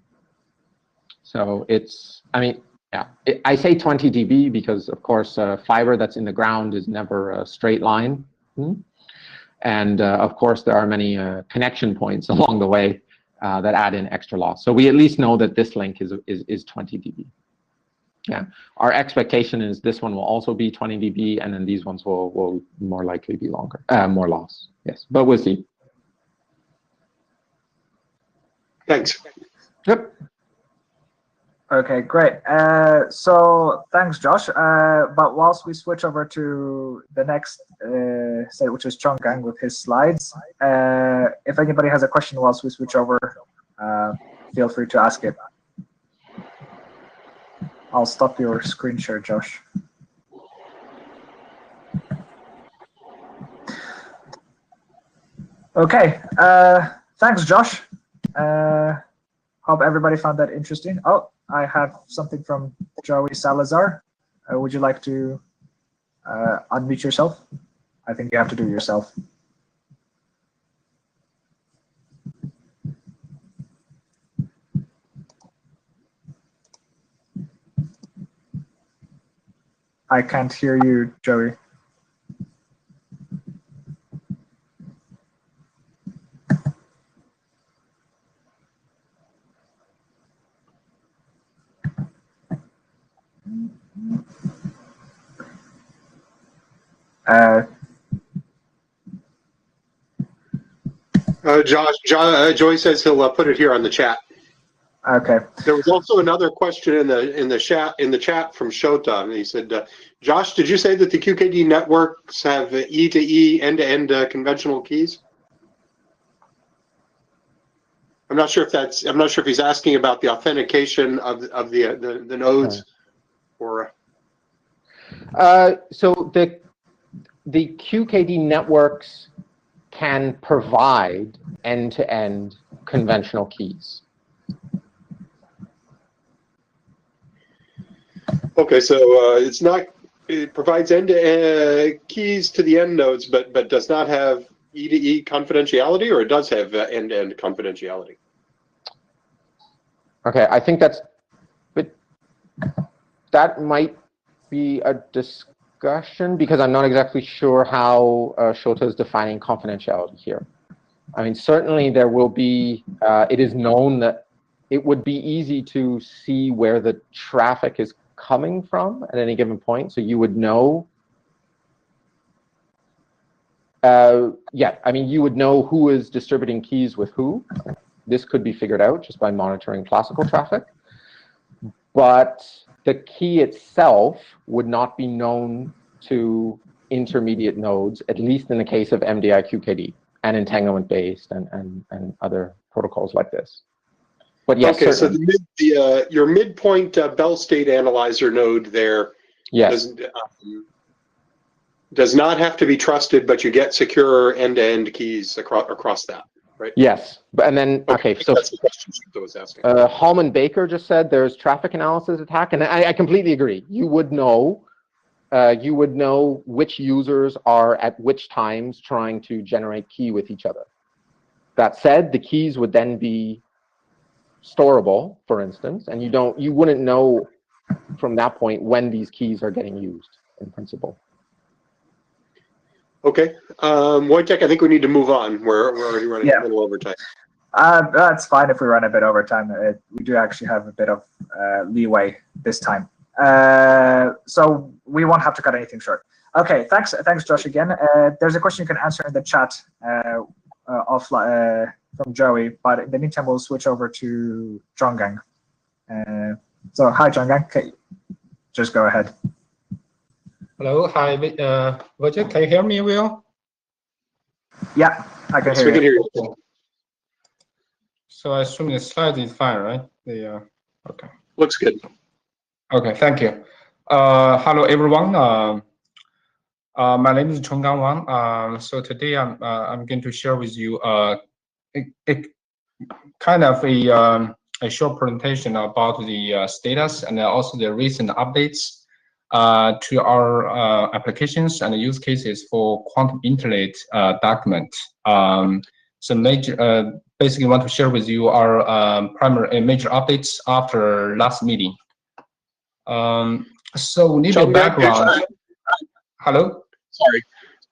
[SPEAKER 3] So it's, I mean, yeah, I say 20 dB because, of course, fiber that's in the ground is never a straight line. And of course, there are many connection points along the way that add in extra loss. So we at least know that this link is 20 dB. Yeah, our expectation is this one will also be 20 dB, and then these ones will more likely be longer, more loss. Yes, but we'll see.
[SPEAKER 2] Thanks.
[SPEAKER 3] Yep.
[SPEAKER 1] Okay, great. So thanks, Josh. But whilst we switch over to the next site, which is Chonggang with his slides, if anybody has a question whilst we switch over, feel free to ask it. I'll stop your screen share, Josh. Okay, thanks, Josh. Hope everybody found that interesting. Oh, I have something from Joey Salazar. Would you like to unmute yourself? I think you have to do it yourself. I can't hear you, Joey.
[SPEAKER 2] Joy says he'll put it here on the chat.
[SPEAKER 1] Okay.
[SPEAKER 2] There was also another question in the chat from Shota, and he said, "Josh, did you say that the QKD networks have E2E end-to-end conventional keys?" I'm not sure if he's asking about the authentication of the nodes, or.
[SPEAKER 3] So the QKD networks can provide end-to-end conventional keys.
[SPEAKER 2] Okay, so it provides end-to-end keys to the end nodes, but does not have E2E confidentiality, or it does have end-to-end confidentiality?
[SPEAKER 3] Okay, I think that might be a discussion, because I'm not exactly sure how Shota is defining confidentiality here. I mean, certainly there will be, it is known that it would be easy to see where the traffic is coming from at any given point, so you would know. Yeah, I mean, you would know who is distributing keys with who. This could be figured out just by monitoring classical traffic. But the key itself would not be known to intermediate nodes, at least in the case of MDI QKD and entanglement-based and other protocols like this. But yes,
[SPEAKER 2] okay,
[SPEAKER 3] certainly.
[SPEAKER 2] so your midpoint Bell state analyzer node there,
[SPEAKER 3] yes,
[SPEAKER 2] does not have to be trusted, but you get secure end-to-end keys across that, right?
[SPEAKER 3] yes, and then okay, so
[SPEAKER 2] that's the question Shota was asking.
[SPEAKER 3] Hallman Baker just said there's traffic analysis attack, and I completely agree. You would know which users are at which times trying to generate key with each other. That said, the keys would then be storable, for instance, and you wouldn't know from that point when these keys are getting used in principle.
[SPEAKER 2] Okay, Wojtek, I think we need to move on. We're already running a little overtime.
[SPEAKER 1] That's fine if we run a bit overtime. We do actually have a bit of leeway this time. So we won't have to cut anything short. Okay, thanks, Josh, again. There's a question you can answer in the chat offline from Joey, but in the meantime, we'll switch over to Chonggang. So hi, Chonggang. Okay, just go ahead.
[SPEAKER 4] Hello, hi, Wojtek, can you hear me well?
[SPEAKER 1] Yeah, I can
[SPEAKER 2] Yes, we can hear you.
[SPEAKER 4] Okay. So I assume the slide is fine, right? Okay.
[SPEAKER 2] Looks good.
[SPEAKER 4] Okay, thank you. Hello, everyone. My name is Chonggang Wang. So today I'm going to share with you kind of a short presentation about the status and also the recent updates to our applications and use cases for quantum internet document. So basically want to share with you our primary major updates after last meeting. So we need a background. Hello?
[SPEAKER 2] Sorry.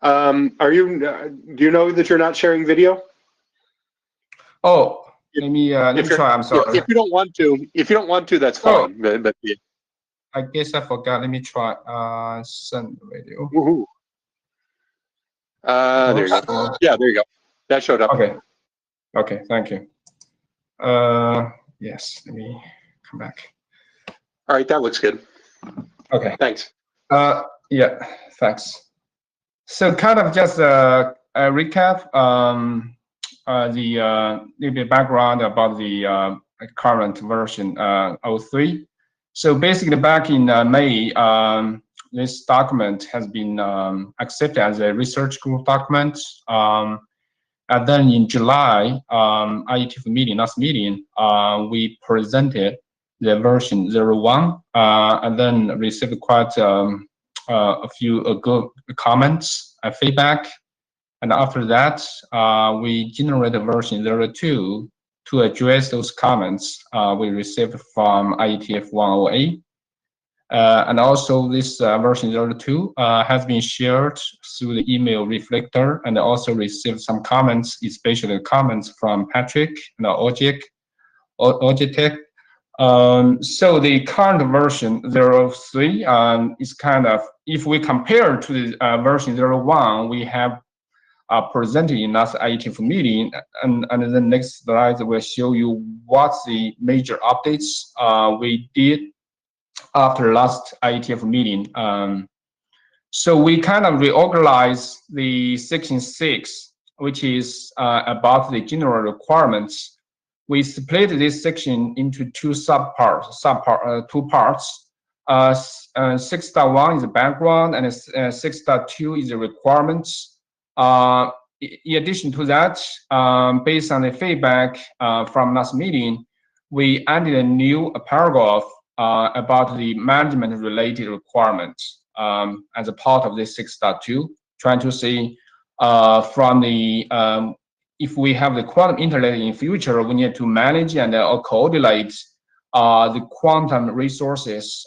[SPEAKER 2] Do you know that you're not sharing video?
[SPEAKER 4] Oh, let me try. I'm sorry.
[SPEAKER 2] If you don't want to, that's fine.
[SPEAKER 4] Oh.
[SPEAKER 2] But yeah.
[SPEAKER 4] I guess I forgot. Let me try. Send video.
[SPEAKER 2] Woohoo. There you go. Yeah, there you go. That showed up.
[SPEAKER 4] Okay. Okay. Thank you. Yes. Let me come back.
[SPEAKER 2] All right, that looks good.
[SPEAKER 4] Okay.
[SPEAKER 2] Thanks.
[SPEAKER 4] Yeah, thanks. So kind of just a recap, the little bit background about the current version 03. So basically back in May, this document has been accepted as a research group document. And then in July, IETF meeting, last meeting, we presented the version 01, and then received quite a few good comments and feedback. And after that, we generated version 02 to address those comments we received from IETF 108. And also this version 02 has been shared through the email reflector, and also received some comments, especially comments from Patrick and Ojek. So the current version 03 is kind of, if we compare to the version 01, we have presented in last IETF meeting, and the next slide will show you what's the major updates we did after last IETF meeting. So we kind of reorganized the section 6, which is about the general requirements. We split this section into two parts. 6.1 is the background, and 6.2 is the requirements. In addition to that, based on the feedback from last meeting, we added a new paragraph about the management-related requirements as a part of this 6.2, trying to see from the if we have the quantum internet in future, we need to manage and coordinate the quantum resources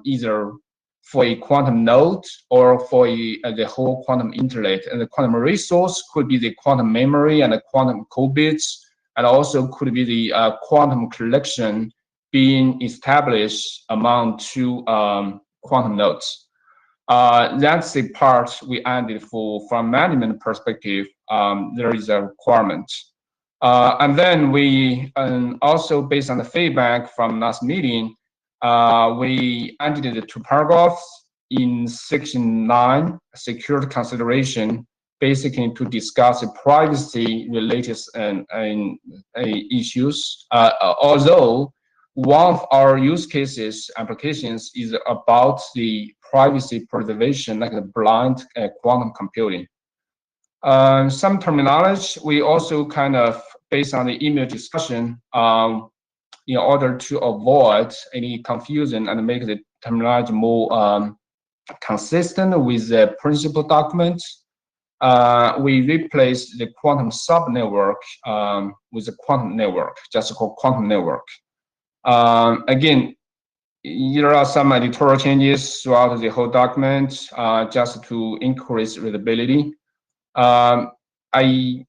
[SPEAKER 4] either for a quantum node or for the whole quantum internet. And the quantum resource could be the quantum memory and the quantum qubits, and also could be the quantum collection being established among two quantum nodes. That's the part we added from management perspective. There is a requirement. And then we also, based on the feedback from last meeting, we added the two paragraphs in section 9, security consideration, basically to discuss the privacy related issues. Although one of our use cases applications is about the privacy preservation, like the blind quantum computing. Some terminology we also kind of, based on the email discussion, in order to avoid any confusion and make the terminology more consistent with the principal document, we replaced the quantum subnetwork with the quantum network, just called quantum network. Again, there are some editorial changes throughout the whole document just to increase readability. I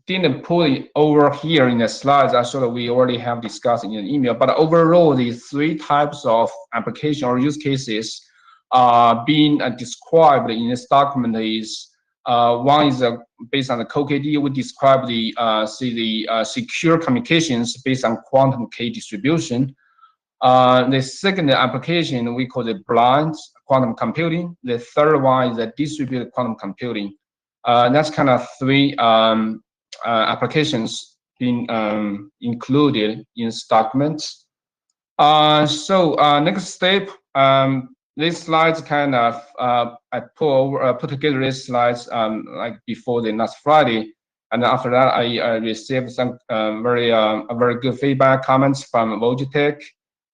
[SPEAKER 4] didn't put it over here in the slides. I saw that we already have discussed in an email, but overall, the three types of application or use cases being described in this document is one is based on the CoKD. We describe the secure communications based on quantum K distribution. The second application we call the blind quantum computing. The third one is the distributed quantum computing. That's kind of three applications being included in this document. So next step, these slides kind of I put together these slides like before the last Friday, and after that I received some very good feedback comments from Logitech.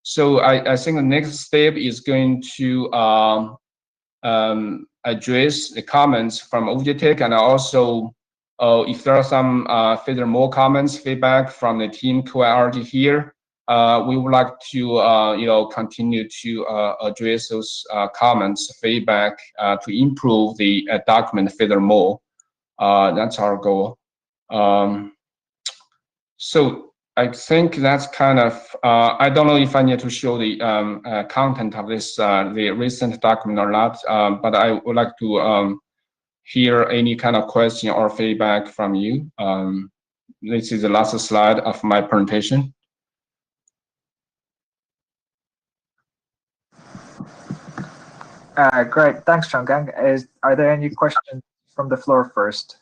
[SPEAKER 4] So I think the next step is going to address the comments from Logitech, and also if there are some further more comments, feedback from the team QIRG here, we would like to continue to address those comments, feedback to improve the document furthermore. That's our goal. So I think that's kind of, I don't know if I need to show the content of this, the recent document or not, but I would like to hear any kind of question or feedback from you. This is the last slide of my presentation.
[SPEAKER 1] Great, thanks, Chonggang. Are there any questions from the floor first?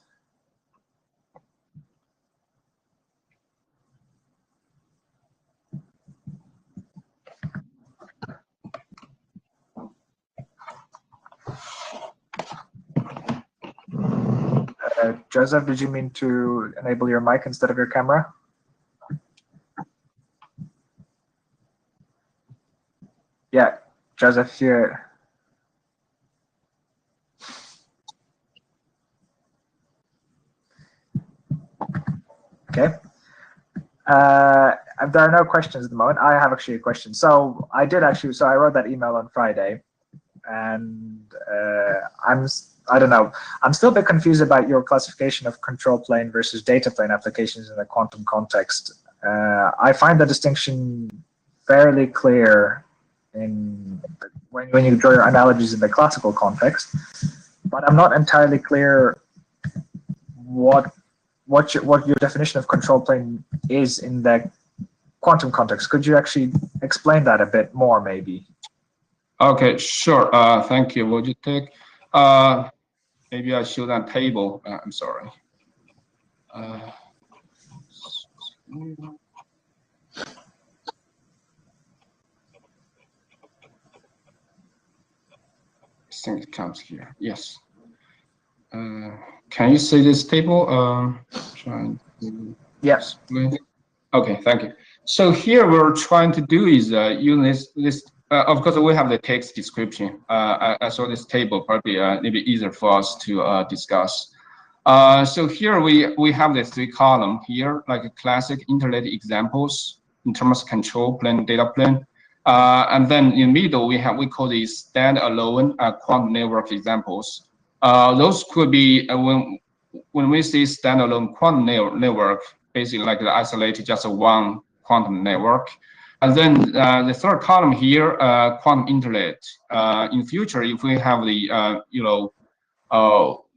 [SPEAKER 1] Joseph, did you mean to enable your mic instead of your camera? Yeah, Joseph, here. Okay. There are no questions at the moment. I have actually a question. So I wrote that email on Friday, and I don't know. I'm still a bit confused about your classification of control plane versus data plane applications in a quantum context. I find the distinction fairly clear when you draw your analogies in the classical context, but I'm not entirely clear what your definition of control plane is in the quantum context. Could you actually explain that a bit more, maybe?
[SPEAKER 4] Okay, sure. Thank you. Would you take? Maybe I show that table. I'm sorry. I think it comes here. Yes. Can you see this table? Trying to
[SPEAKER 1] Yes.
[SPEAKER 4] explain. Okay, thank you. So here we're trying to do is use this. Of course, we have the text description. I saw this table, probably maybe easier for us to discuss. So here we have the 3 column here, like a classic internet examples in terms of control plane, data plane. And then in the middle, we call these standalone quantum network examples. Those could be when we say standalone quantum network, basically like the isolated just one quantum network. And then the 3rd column here, quantum internet. In future, if we have the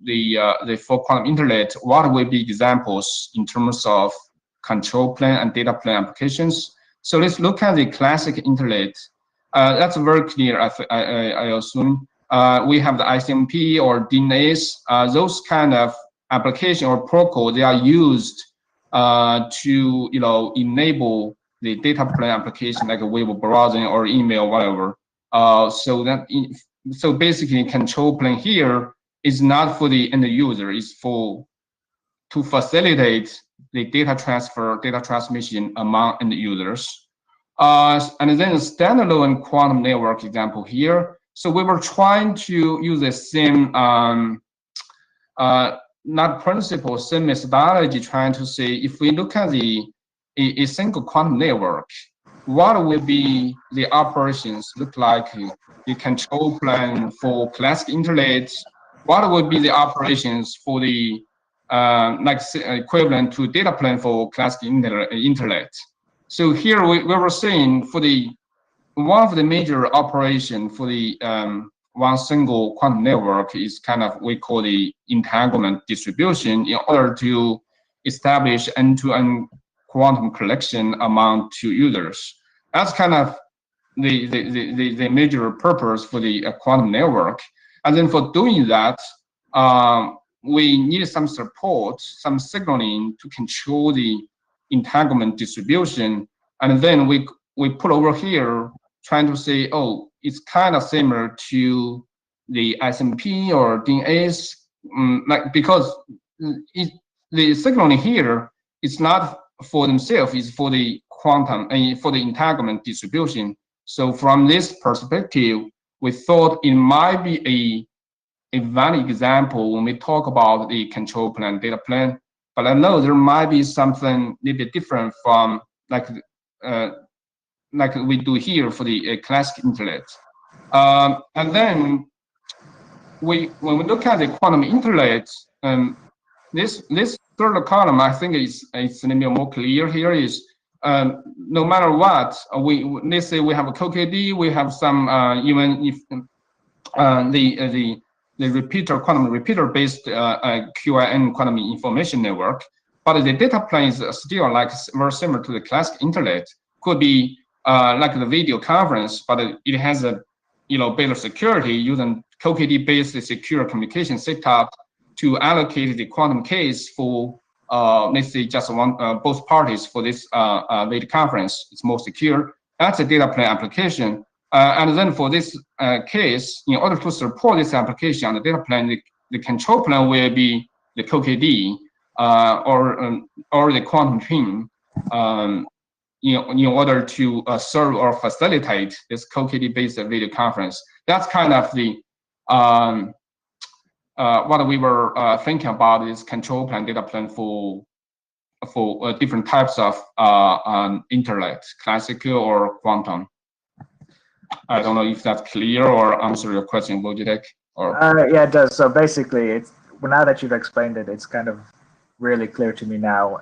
[SPEAKER 4] the 4 quantum internet, what will be examples in terms of control plane and data plane applications? So let's look at the classic internet. That's very clear, I assume. We have the ICMP or DNAs. Those kind of application or protocol, they are used to enable the data plane application like a web browsing or email, whatever. So basically, control plane here is not for the end user. It's to facilitate the data transfer, data transmission among end users. And then a standalone quantum network example here. So we were trying to use the same not principle, same methodology, trying to say if we look at a single quantum network, what will be the operations look like? The control plane for classic internet. What would be the operations for the equivalent to data plane for classic internet? So here we were saying for one of the major operation for the one single quantum network is kind of we call the entanglement distribution in order to establish end-to-end quantum collection among 2 users. That's kind of the major purpose for the quantum network. And then for doing that, we need some support, some signaling to control the entanglement distribution. And then we put over here trying to say, oh, it's kind of similar to the SMP or DNAs, because the signaling here is not for themselves, it's for the quantum, for the entanglement distribution. So from this perspective, we thought it might be a valid example when we talk about the control plane, data plane. But I know there might be something a little bit different from like we do here for the classic internet. And then when we look at the quantum internet, this 3rd column, I think it's a little bit more clear here is no matter what, let's say we have a QKD, we have some even if the repeater, quantum repeater based QIN quantum information network, but the data plane is still like very similar to the classic internet. Could be like the video conference, but it has a better security using CoKD-based secure communication setup to allocate the quantum case for let's say just both parties for this video conference. It's more secure. That's a data plane application. And then for this case, in order to support this application on the data plane, the control plane will be the CoKD or the quantum pin. In order to serve or facilitate this CoKD-based video conference. That's kind of the what we were thinking about is control plane, data plane for different types of internet, classical or quantum. I don't know if that's clear or answer your question, Wojciech. Or
[SPEAKER 1] yeah, it does. So basically, it's now that you've explained it, it's kind of really clear to me now.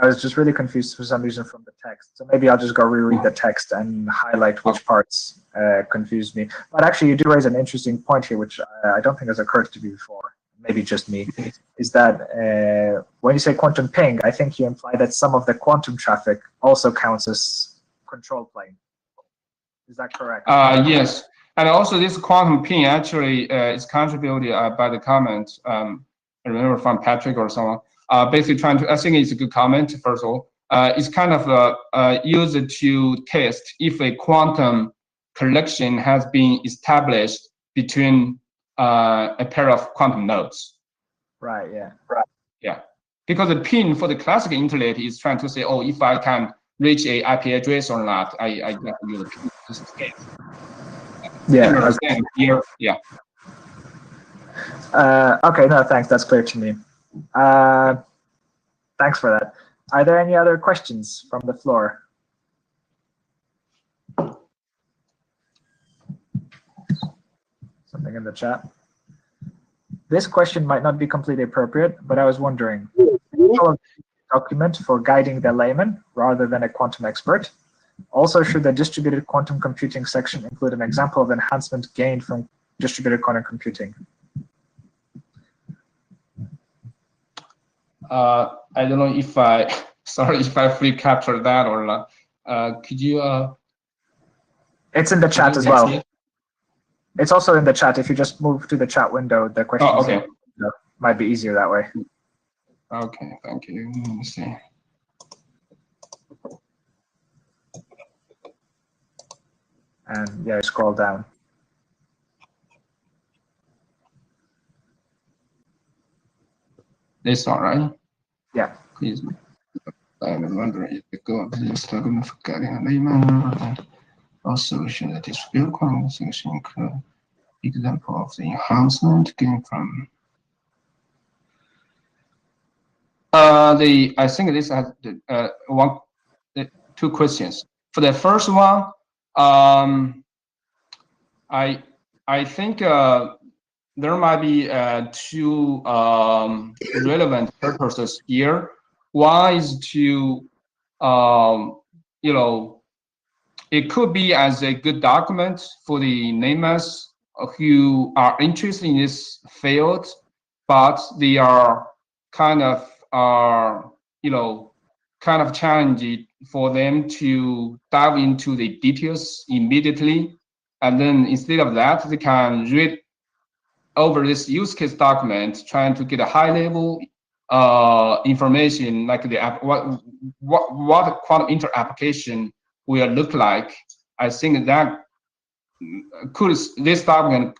[SPEAKER 1] I was just really confused for some reason from the text. So maybe I'll just go reread the text and highlight which parts confused me. But actually, you do raise an interesting point here, which I don't think has occurred to me before. Maybe just me. Is that when you say quantum ping, I think you imply that some of the quantum traffic also counts as control plane. Is that correct?
[SPEAKER 4] Yes. And also this quantum ping actually is contributed by the comment, I remember from Patrick or someone, basically trying to, I think it's a good comment, first of all. It's kind of used to test if a quantum collection has been established between a pair of quantum nodes.
[SPEAKER 1] Right, yeah.
[SPEAKER 4] Right. Yeah. Because the pin for the classical internet is trying to say, oh, if I can reach a IP address or not, I get to use the pin in this case.
[SPEAKER 1] Yeah.
[SPEAKER 4] Okay. Here, yeah.
[SPEAKER 1] Okay, no, thanks. That's clear to me. Thanks for that. Are there any other questions from the floor? Something in the chat. This question might not be completely appropriate, but I was wondering, document for guiding the layman rather than a quantum expert. Also, should the distributed quantum computing section include an example of enhancement gained from distributed quantum computing?
[SPEAKER 4] I don't know if sorry if I fully captured that or not. Could you?
[SPEAKER 1] It's in the chat as well. It's also in the chat. If you just move to the chat window, the question might be easier that way.
[SPEAKER 4] Okay, thank you. Let me see.
[SPEAKER 1] And yeah, scroll down.
[SPEAKER 4] This all right?
[SPEAKER 1] Yeah.
[SPEAKER 4] Please. I'm wondering if the go to this document for guiding a layman also should the distributed quantum section include example of the enhancement gained from I think this has two questions. For the first one, I think there might be two relevant purposes here. One is to it could be as a good document for the laymen who are interested in this field, but they are kind of challenging for them to dive into the details immediately. And then instead of that, they can read over this use case document, trying to get a high level information like what quantum inter application will look like. I think that this document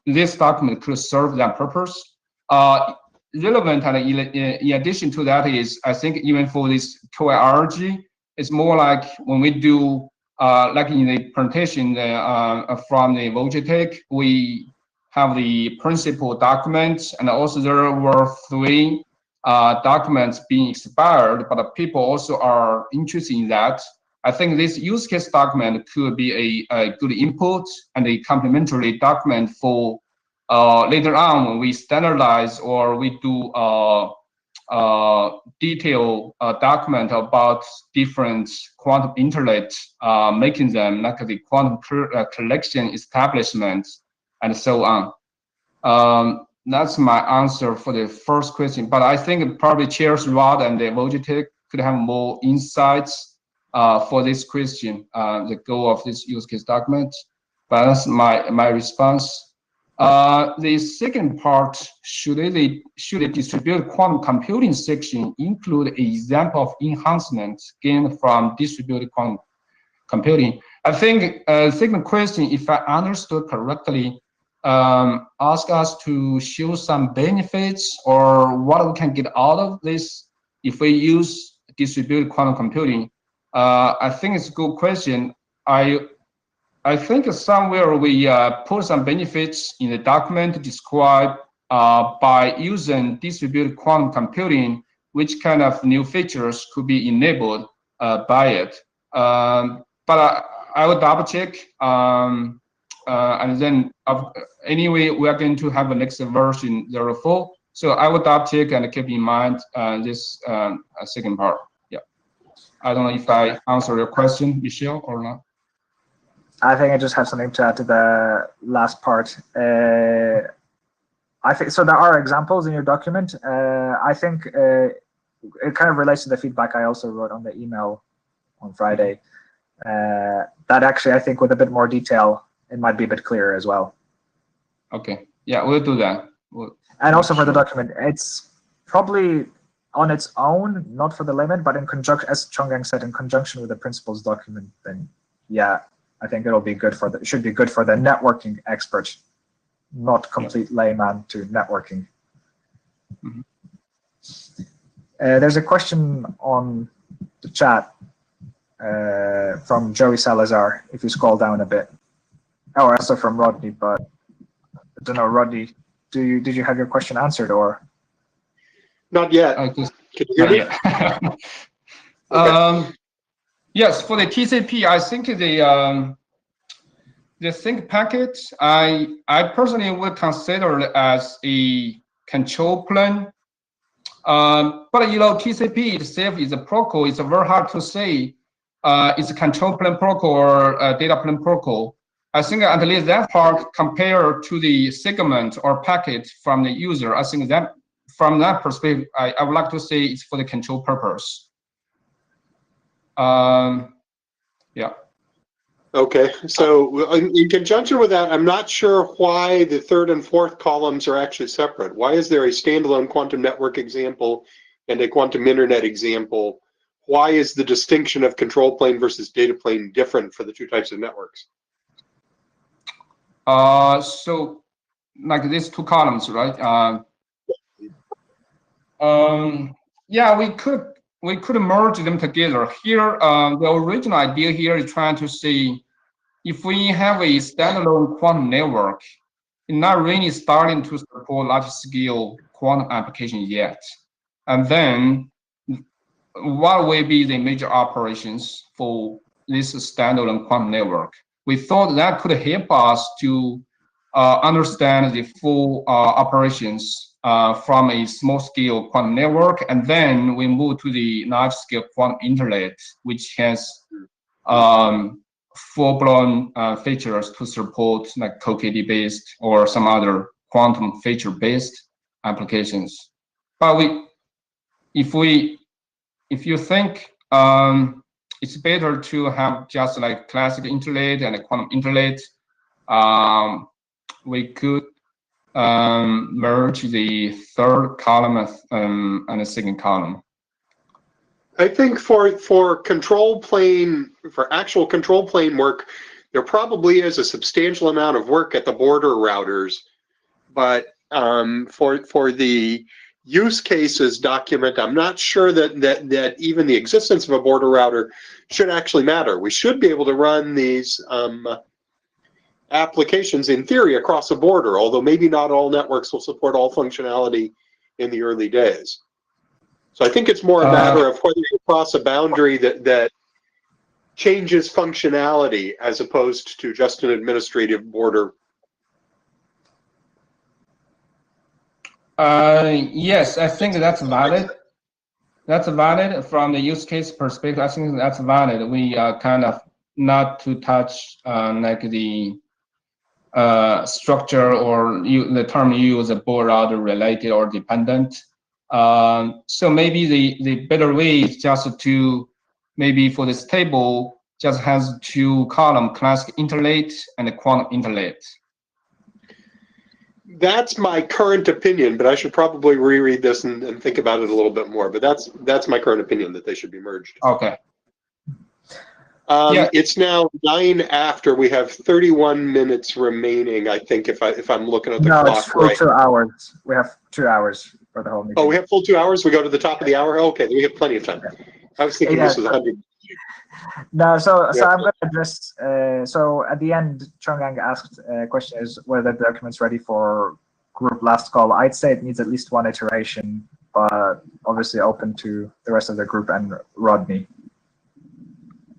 [SPEAKER 4] could serve that purpose. Relevant, and in addition to that is, I think even for this QIRG, it's more like when we do like in the presentation from the Wojciech, we have the principal documents, and also there were 3 documents being expired, but people also are interested in that. I think this use case document could be a good input and a complementary document for later on when we standardize or we do detailed document about different quantum internet, making them like the quantum collection establishment and so on. That's my answer for the first question, but I think probably Chairs Rod and Wojciech could have more insights for this question, the goal of this use case document. But that's my response. The second part, should a distributed quantum computing section include an example of enhancement gained from distributed quantum computing? I think second question, if I understood correctly, ask us to show some benefits or what we can get out of this if we use distributed quantum computing. I think it's a good question. I think somewhere we put some benefits in the document to describe by using distributed quantum computing, which kind of new features could be enabled by it. But I will double check. And then anyway, we are going to have a next version 04. So I will double check and keep in mind this second part. Yeah. I don't know if I answered your question, Michelle, or not.
[SPEAKER 1] I think I just have something to add to the last part. I think so. There are examples in your document. I think it kind of relates to the feedback I also wrote on the email on Friday. That actually, I think, with a bit more detail, it might be a bit clearer as well.
[SPEAKER 4] Okay. Yeah, we'll do that.
[SPEAKER 1] And also for the document, it's probably on its own, not for the layman, but in conjunction, as Chonggang said, in conjunction with the principles document. Then, yeah. I think it'll be good for the, should be good for the networking expert, not complete layman to networking.
[SPEAKER 4] Mm-hmm.
[SPEAKER 1] There's a question on the chat from Joey Salazar, if you scroll down a bit. Oh, also from Rodney, but I don't know, Rodney, did you have your question answered or?
[SPEAKER 2] Not yet. Can you hear me?
[SPEAKER 4] Okay. Yes, for the TCP, I think the sync packet, I personally would consider it as a control plane. But you know, TCP itself is a protocol. It's very hard to say it's a control plane protocol or a data plane protocol. I think at least that part compared to the segment or packet from the user, I think that from that perspective, I would like to say it's for the control purpose. Yeah.
[SPEAKER 2] Okay, so in conjunction with that, I'm not sure why the third and fourth columns are actually separate. Why is there a standalone quantum network example and a quantum internet example? Why is the distinction of control plane versus data plane different for the two types of networks?
[SPEAKER 4] So like these two columns, right? Yeah, we could merge them together. Here, the original idea here is trying to see if we have a standalone quantum network, it's not really starting to support large-scale quantum application yet. And then, what will be the major operations for this standalone quantum network? We thought that could help us to understand the full operations from a small-scale quantum network, and then we move to the large-scale quantum internet, which has full-blown features to support like CoKD-based or some other quantum feature-based applications. But if you think it's better to have just like classic internet and a quantum internet, we could merge the third column and the second column.
[SPEAKER 2] I think for control plane, for actual control plane work, there probably is a substantial amount of work at the border routers, but for the use cases document, I'm not sure that even the existence of a border router should actually matter. We should be able to run these applications in theory across the border, although maybe not all networks will support all functionality in the early days. So I think it's more a matter of whether you cross a boundary that changes functionality as opposed to just an administrative border.
[SPEAKER 4] Yes, I think that's valid. That's valid from the use case perspective. I think that's valid. We kind of not to touch like the structure or the term used, border router related or dependent. So maybe the better way is just to maybe for this table just has two columns, classic interlate and quantum interlate.
[SPEAKER 2] That's my current opinion, but I should probably reread this and think about it a little bit more. But that's my current opinion, that they should be merged.
[SPEAKER 4] Okay. Yeah.
[SPEAKER 2] It's now 9 after. We have 31 minutes remaining, I think, if I'm looking at the
[SPEAKER 1] No,
[SPEAKER 2] clock
[SPEAKER 1] it's full
[SPEAKER 2] right.
[SPEAKER 1] 2 hours. We have 2 hours for the whole meeting.
[SPEAKER 2] Oh, we have full 2 hours? We go to the top of the hour? Okay, then we have plenty of time. I was thinking this was 100.
[SPEAKER 1] No, so
[SPEAKER 2] Yeah.
[SPEAKER 1] I'm going to address. So at the end, Chongang asked question is whether the document's ready for group last call. I'd say it needs at least one iteration, but obviously open to the rest of the group and Rodney.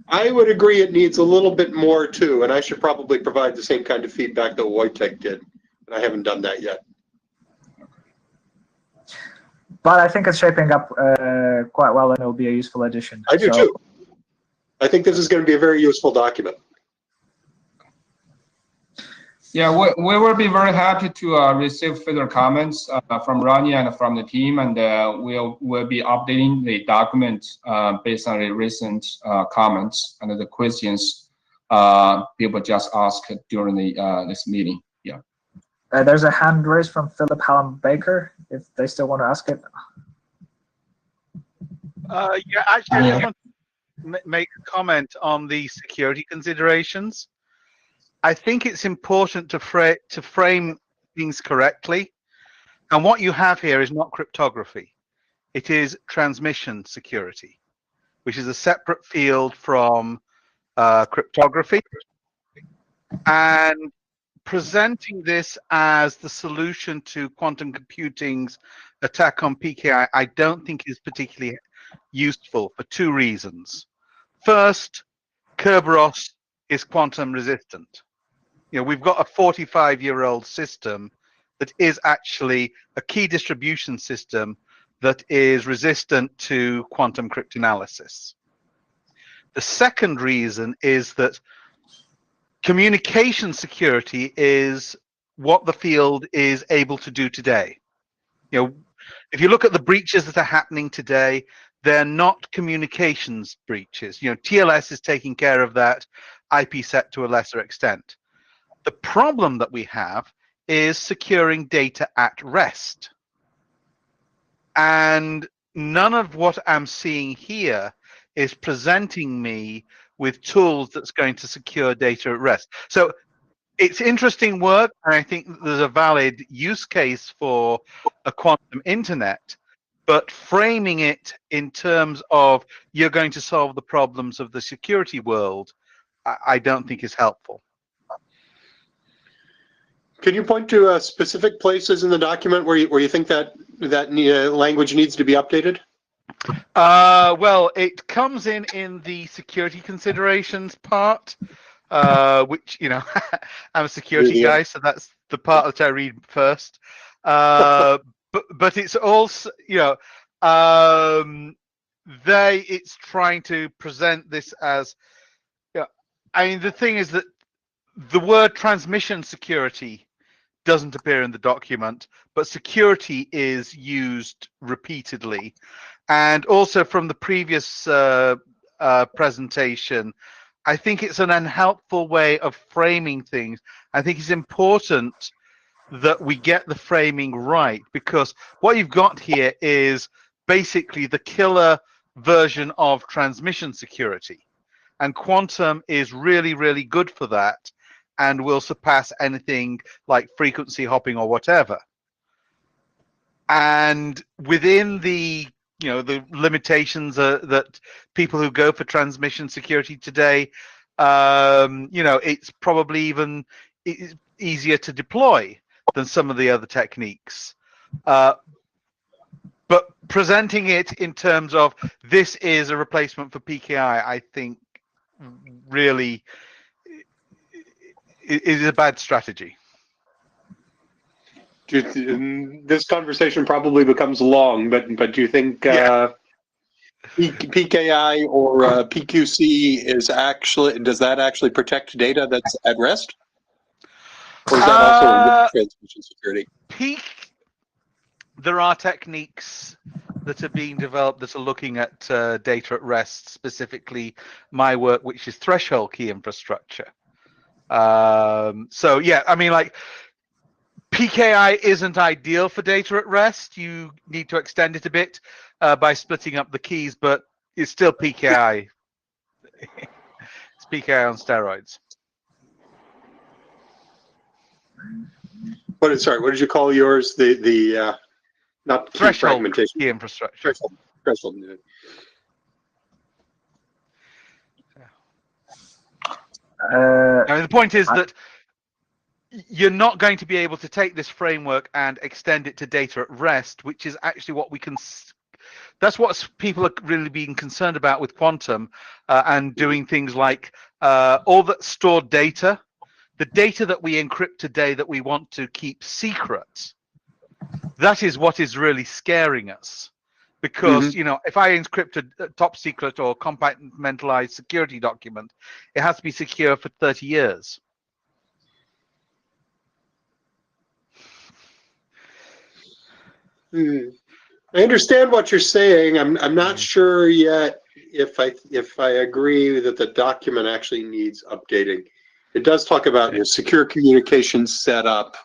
[SPEAKER 2] I would agree it needs a little bit more too, and I should probably provide the same kind of feedback that Wojtek did, and I haven't done that yet.
[SPEAKER 1] But I think it's shaping up quite well, and it'll be a useful addition.
[SPEAKER 2] I do too. I think this is going to be a very useful document.
[SPEAKER 4] Yeah, we will be very happy to receive further comments from Ronnie and from the team, and we'll be updating the document based on the recent comments and the questions people just asked during this meeting. Yeah.
[SPEAKER 1] There's a hand raised from Philip Hallam Baker, if they still want to ask it.
[SPEAKER 5] Yeah, actually, I just want to make a comment on the security considerations. I think it's important to frame things correctly. And what you have here is not cryptography. It is transmission security, which is a separate field from cryptography. And presenting this as the solution to quantum computing's attack on PKI, I don't think is particularly useful for two reasons. First, Kerberos is quantum resistant. You know, we've got a 45-year-old system that is actually a key distribution system that is resistant to quantum cryptanalysis. The second reason is that communication security is what the field is able to do today. You know, if you look at the breaches that are happening today, they're not communications breaches. You know, TLS is taking care of that, IPsec to a lesser extent. The problem that we have is securing data at rest. And none of what I'm seeing here is presenting me with tools that's going to secure data at rest. So it's interesting work, and I think there's a valid use case for a quantum internet, but framing it in terms of you're going to solve the problems of the security world, I don't think is helpful.
[SPEAKER 2] Can you point to specific places in the document where you think that language needs to be updated?
[SPEAKER 5] Well, it comes in the security considerations part, which, you know, I'm a security guy, so that's the part that I read first. But it's also, you know, it's trying to present this as, you know, I mean, the thing is that the word transmission security doesn't appear in the document, but security is used repeatedly. And also from the previous presentation, I think it's an unhelpful way of framing things. I think it's important that we get the framing right, because what you've got here is basically the killer version of transmission security. And quantum is really, really good for that, and will surpass anything like frequency hopping or whatever. And within the, you know, the limitations that people who go for transmission security today, you know, it's probably even easier to deploy than some of the other techniques. But presenting it in terms of this is a replacement for PKI, I think really is a bad strategy.
[SPEAKER 2] This conversation probably becomes long, but do you think PKI or PQC does that actually protect data that's at rest? Or is that also transmission security?
[SPEAKER 5] There are techniques that are being developed that are looking at data at rest, specifically my work, which is threshold key infrastructure. So yeah, I mean, like, PKI isn't ideal for data at rest. You need to extend it a bit by splitting up the keys, but it's still PKI. It's PKI on steroids.
[SPEAKER 2] Sorry, what did you call yours? The not key
[SPEAKER 5] Threshold
[SPEAKER 2] fragmentation.
[SPEAKER 5] key infrastructure.
[SPEAKER 2] Threshold.
[SPEAKER 5] I mean, the point is that you're not going to be able to take this framework and extend it to data at rest, which is actually what we can. That's what people are really being concerned about with quantum and doing things like all that stored data, the data that we encrypt today that we want to keep secret. That is what is really scaring us. Because, you know, if I encrypt a top secret or compartmentalized security document, it has to be secure for 30 years.
[SPEAKER 2] I understand what you're saying. I'm not sure yet if I agree that the document actually needs updating. It does talk about secure communications setup.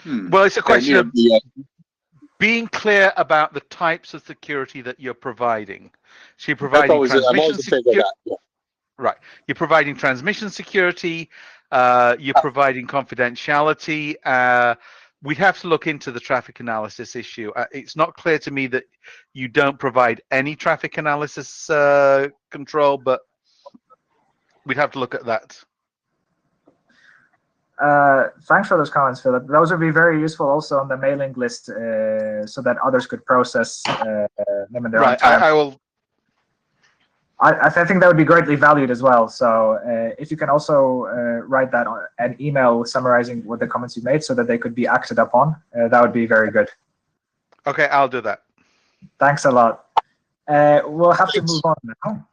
[SPEAKER 5] Well, it's a question of being clear about the types of security that you're providing. So you're providing transmission security.
[SPEAKER 2] Yeah.
[SPEAKER 5] Right. You're providing transmission security. You're providing confidentiality. We'd have to look into the traffic analysis issue. It's not clear to me that you don't provide any traffic analysis control, but we'd have to look at that.
[SPEAKER 1] Thanks for those comments, Philip. Those would be very useful also on the mailing list so that others could process them in their own time.
[SPEAKER 5] I will.
[SPEAKER 1] I think that would be greatly valued as well. So if you can also write that on an email summarizing what the comments you made so that they could be acted upon, that would be very good.
[SPEAKER 5] Okay, I'll do that.
[SPEAKER 1] Thanks a lot. We'll have to move on now.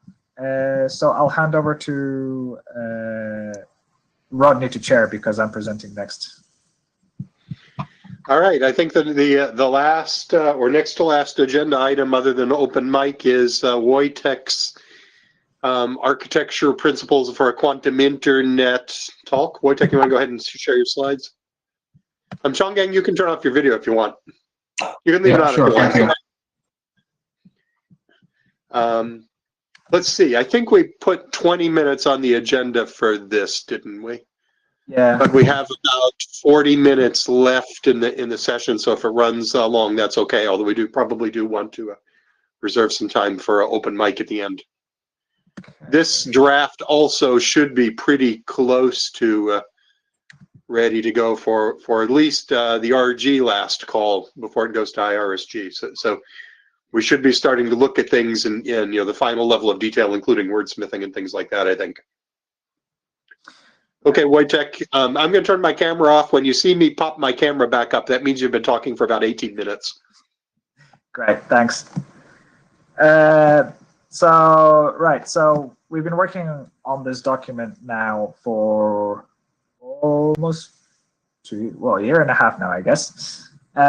[SPEAKER 1] So I'll hand over to Rodney to chair because I'm presenting next.
[SPEAKER 2] All right. I think that the last or next to last agenda item other than open mic is Wojtek's architecture principles for a quantum internet talk. Wojtek, you want to go ahead and share your slides? Changgang, you can turn off your video if you want. You can leave it on if you want. Let's see. I think we put 20 minutes on the agenda for this, didn't we?
[SPEAKER 1] Yeah.
[SPEAKER 2] But we have about 40 minutes left in the session, so if it runs long, that's okay. Although we probably do want to reserve some time for an open mic at the end. This draft also should be pretty close to ready to go for at least the RG last call before it goes to IRSG. So we should be starting to look at things in the final level of detail, including wordsmithing and things like that, I think. Okay, Wojtek, I'm going to turn my camera off. When you see me pop my camera back up, that means you've been talking for about 18 minutes.
[SPEAKER 1] Great, thanks. So we've been working on this document now for almost a year and a half now, I guess. So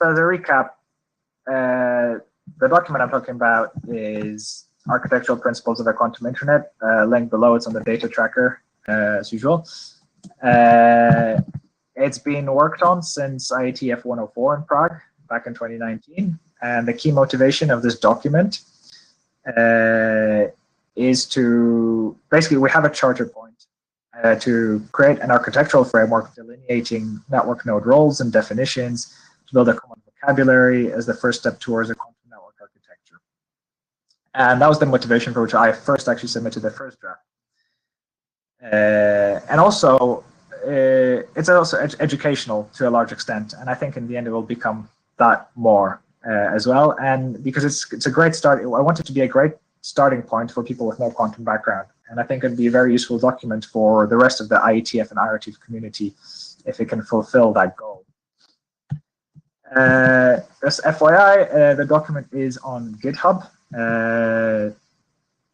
[SPEAKER 1] as a recap, the document I'm talking about is Architectural Principles of a Quantum Internet. Link below, it's on the data tracker, as usual. It's been worked on since IETF 104 in Prague back in 2019. And the key motivation of this document is to, basically, we have a charter point to create an architectural framework delineating network node roles and definitions to build a common vocabulary as the first step towards a quantum network architecture. And that was the motivation for which I first actually submitted the first draft. And also, it's also educational to a large extent. And I think in the end it will become that more as well. And because it's a great start, I want it to be a great starting point for people with no quantum background. And I think it'd be a very useful document for the rest of the IETF and IRTF community if it can fulfill that goal. As FYI, the document is on GitHub.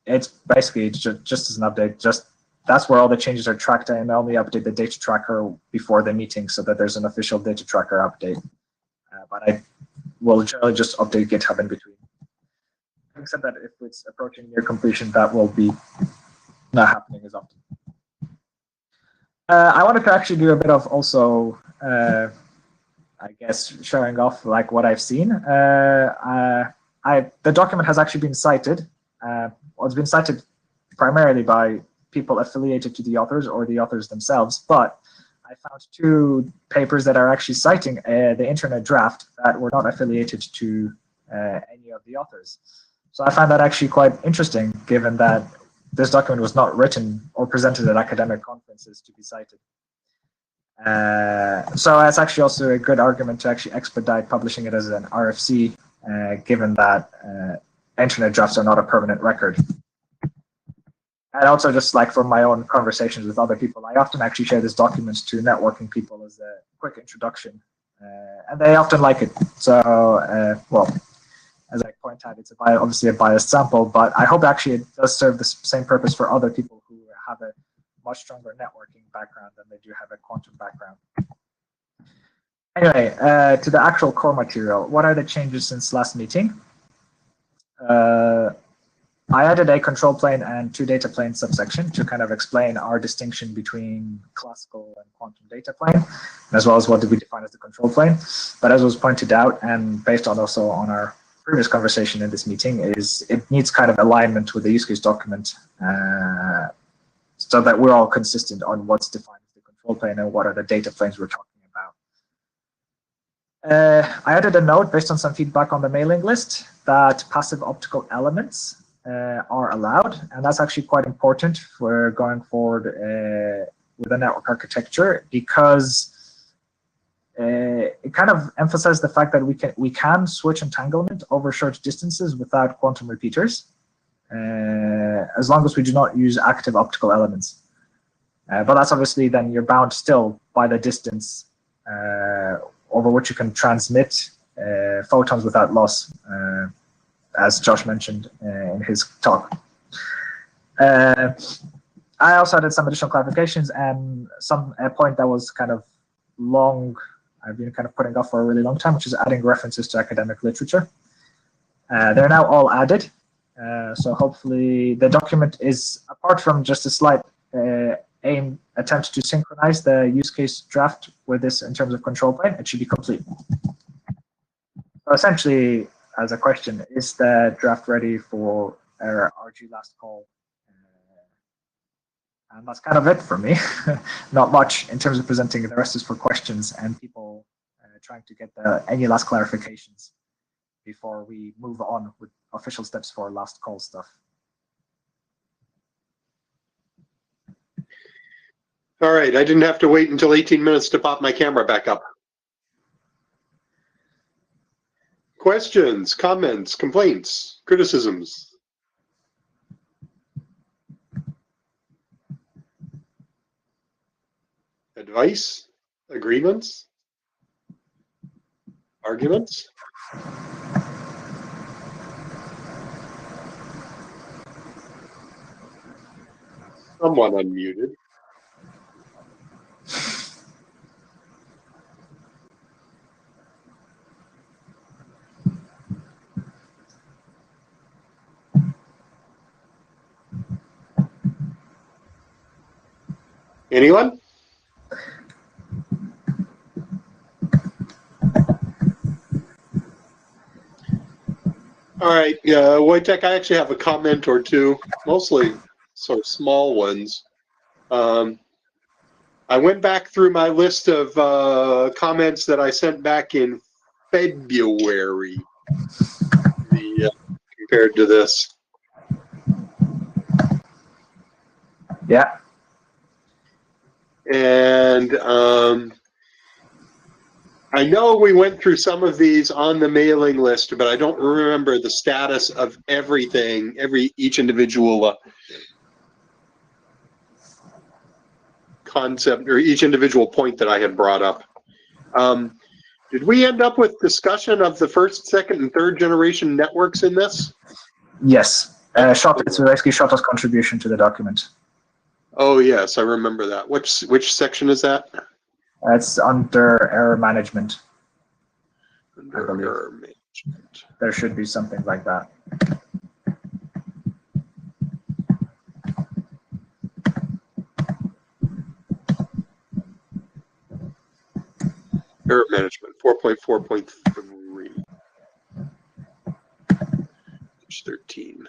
[SPEAKER 1] It's basically just as an update, just that's where all the changes are tracked, and I only update the data tracker before the meeting so that there's an official data tracker update. But I will generally just update GitHub in between. Except that if it's approaching near completion, that will be not happening as often. I wanted to actually do a bit of also, I guess, showing off like what I've seen. The document has actually been cited. Well, it's been cited primarily by people affiliated to the authors or the authors themselves, but I found 2 papers that are actually citing the internet draft that were not affiliated to any of the authors. So I found that actually quite interesting, given that this document was not written or presented at academic conferences to be cited. So it's actually also a good argument to actually expedite publishing it as an RFC, given that internet drafts are not a permanent record. And also just like from my own conversations with other people, I often actually share this document to networking people as a quick introduction, and they often like it. So, well, as I point out, it's obviously a biased sample, but I hope actually it does serve the same purpose for other people who have a much stronger networking background than they do have a quantum background. Anyway, to the actual core material, what are the changes since last meeting? I added a control plane and 2 data plane subsection to kind of explain our distinction between classical and quantum data plane, as well as what did we define as the control plane. But as was pointed out, and based on also on our previous conversation in this meeting, is it needs kind of alignment with the use case document so that we're all consistent on what's defined as the control plane and what are the data planes we're talking about. I added a note based on some feedback on the mailing list that passive optical elements are allowed, and that's actually quite important for going forward with the network architecture, because it kind of emphasizes the fact that we can switch entanglement over short distances without quantum repeaters, as long as we do not use active optical elements. But that's obviously then you're bound still by the distance over which you can transmit photons without loss, as Josh mentioned in his talk. I also added some additional clarifications and a point that was kind of long, I've been kind of putting off for a really long time, which is adding references to academic literature. They're now all added. So hopefully the document is, apart from just a slight attempt to synchronize the use case draft with this in terms of control plane, it should be complete. So essentially, as a question, is the draft ready for our RG last call? And that's kind of it for me. Not much in terms of presenting. The rest is for questions and people trying to get any last clarifications before we move on with official steps for last call stuff.
[SPEAKER 2] All right, I didn't have to wait until 18 minutes to pop my camera back up. Questions, comments, complaints, criticisms? Advice, agreements, arguments? Someone unmuted. Anyone? All right, Wojtek, I actually have a comment or two, mostly sort of small ones. I went back through my list of comments that I sent back in February compared to this.
[SPEAKER 1] Yeah.
[SPEAKER 2] And I know we went through some of these on the mailing list, but I don't remember the status of everything, each individual concept or each individual point that I had brought up. Did we end up with discussion of the first, second, and third generation networks in this?
[SPEAKER 1] Yes. It's basically Shota's contribution to the document.
[SPEAKER 2] Oh yes, I remember that. Which section is that?
[SPEAKER 1] It's under error management. I
[SPEAKER 2] Under
[SPEAKER 1] believe.
[SPEAKER 2] error management.
[SPEAKER 1] There should be something like that.
[SPEAKER 2] Error management 4.4.3. Page 13.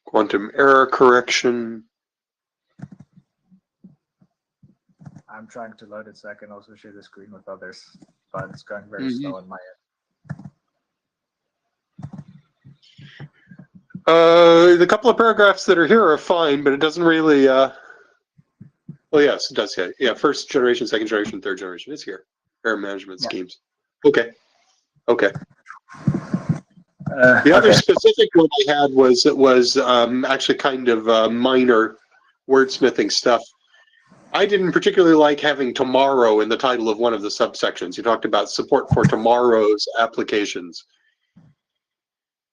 [SPEAKER 2] Quantum error correction.
[SPEAKER 1] I'm trying to load it so I can also share the screen with others, but it's going very slow on my end.
[SPEAKER 2] The couple of paragraphs that are here are fine, but it doesn't really. Well, yes, it does. Yeah. First generation, second generation, third generation. It's here. Error management schemes. Okay. Okay. The other specific one I had was actually kind of minor wordsmithing stuff. I didn't particularly like having tomorrow in the title of one of the subsections. You talked about support for tomorrow's applications.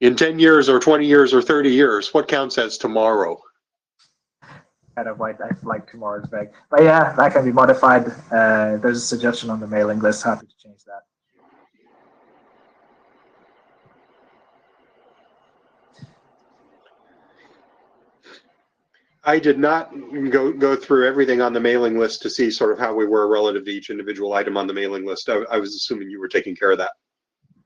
[SPEAKER 2] In 10 years or 20 years or 30 years, what counts as tomorrow?
[SPEAKER 1] Kind of like tomorrow's vague. But yeah, that can be modified. There's a suggestion on the mailing list. Happy to change that.
[SPEAKER 2] I did not go through everything on the mailing list to see sort of how we were relative to each individual item on the mailing list. I was assuming you were taking care of that.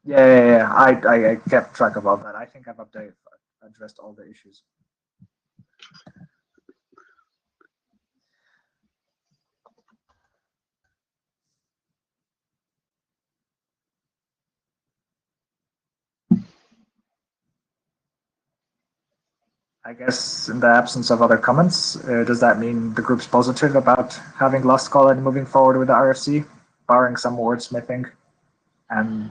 [SPEAKER 1] Yeah. I kept track of all that. I think I've addressed all the issues. I guess in the absence of other comments, does that mean the group's positive about having lost call and moving forward with the RFC, barring some wordsmithing? And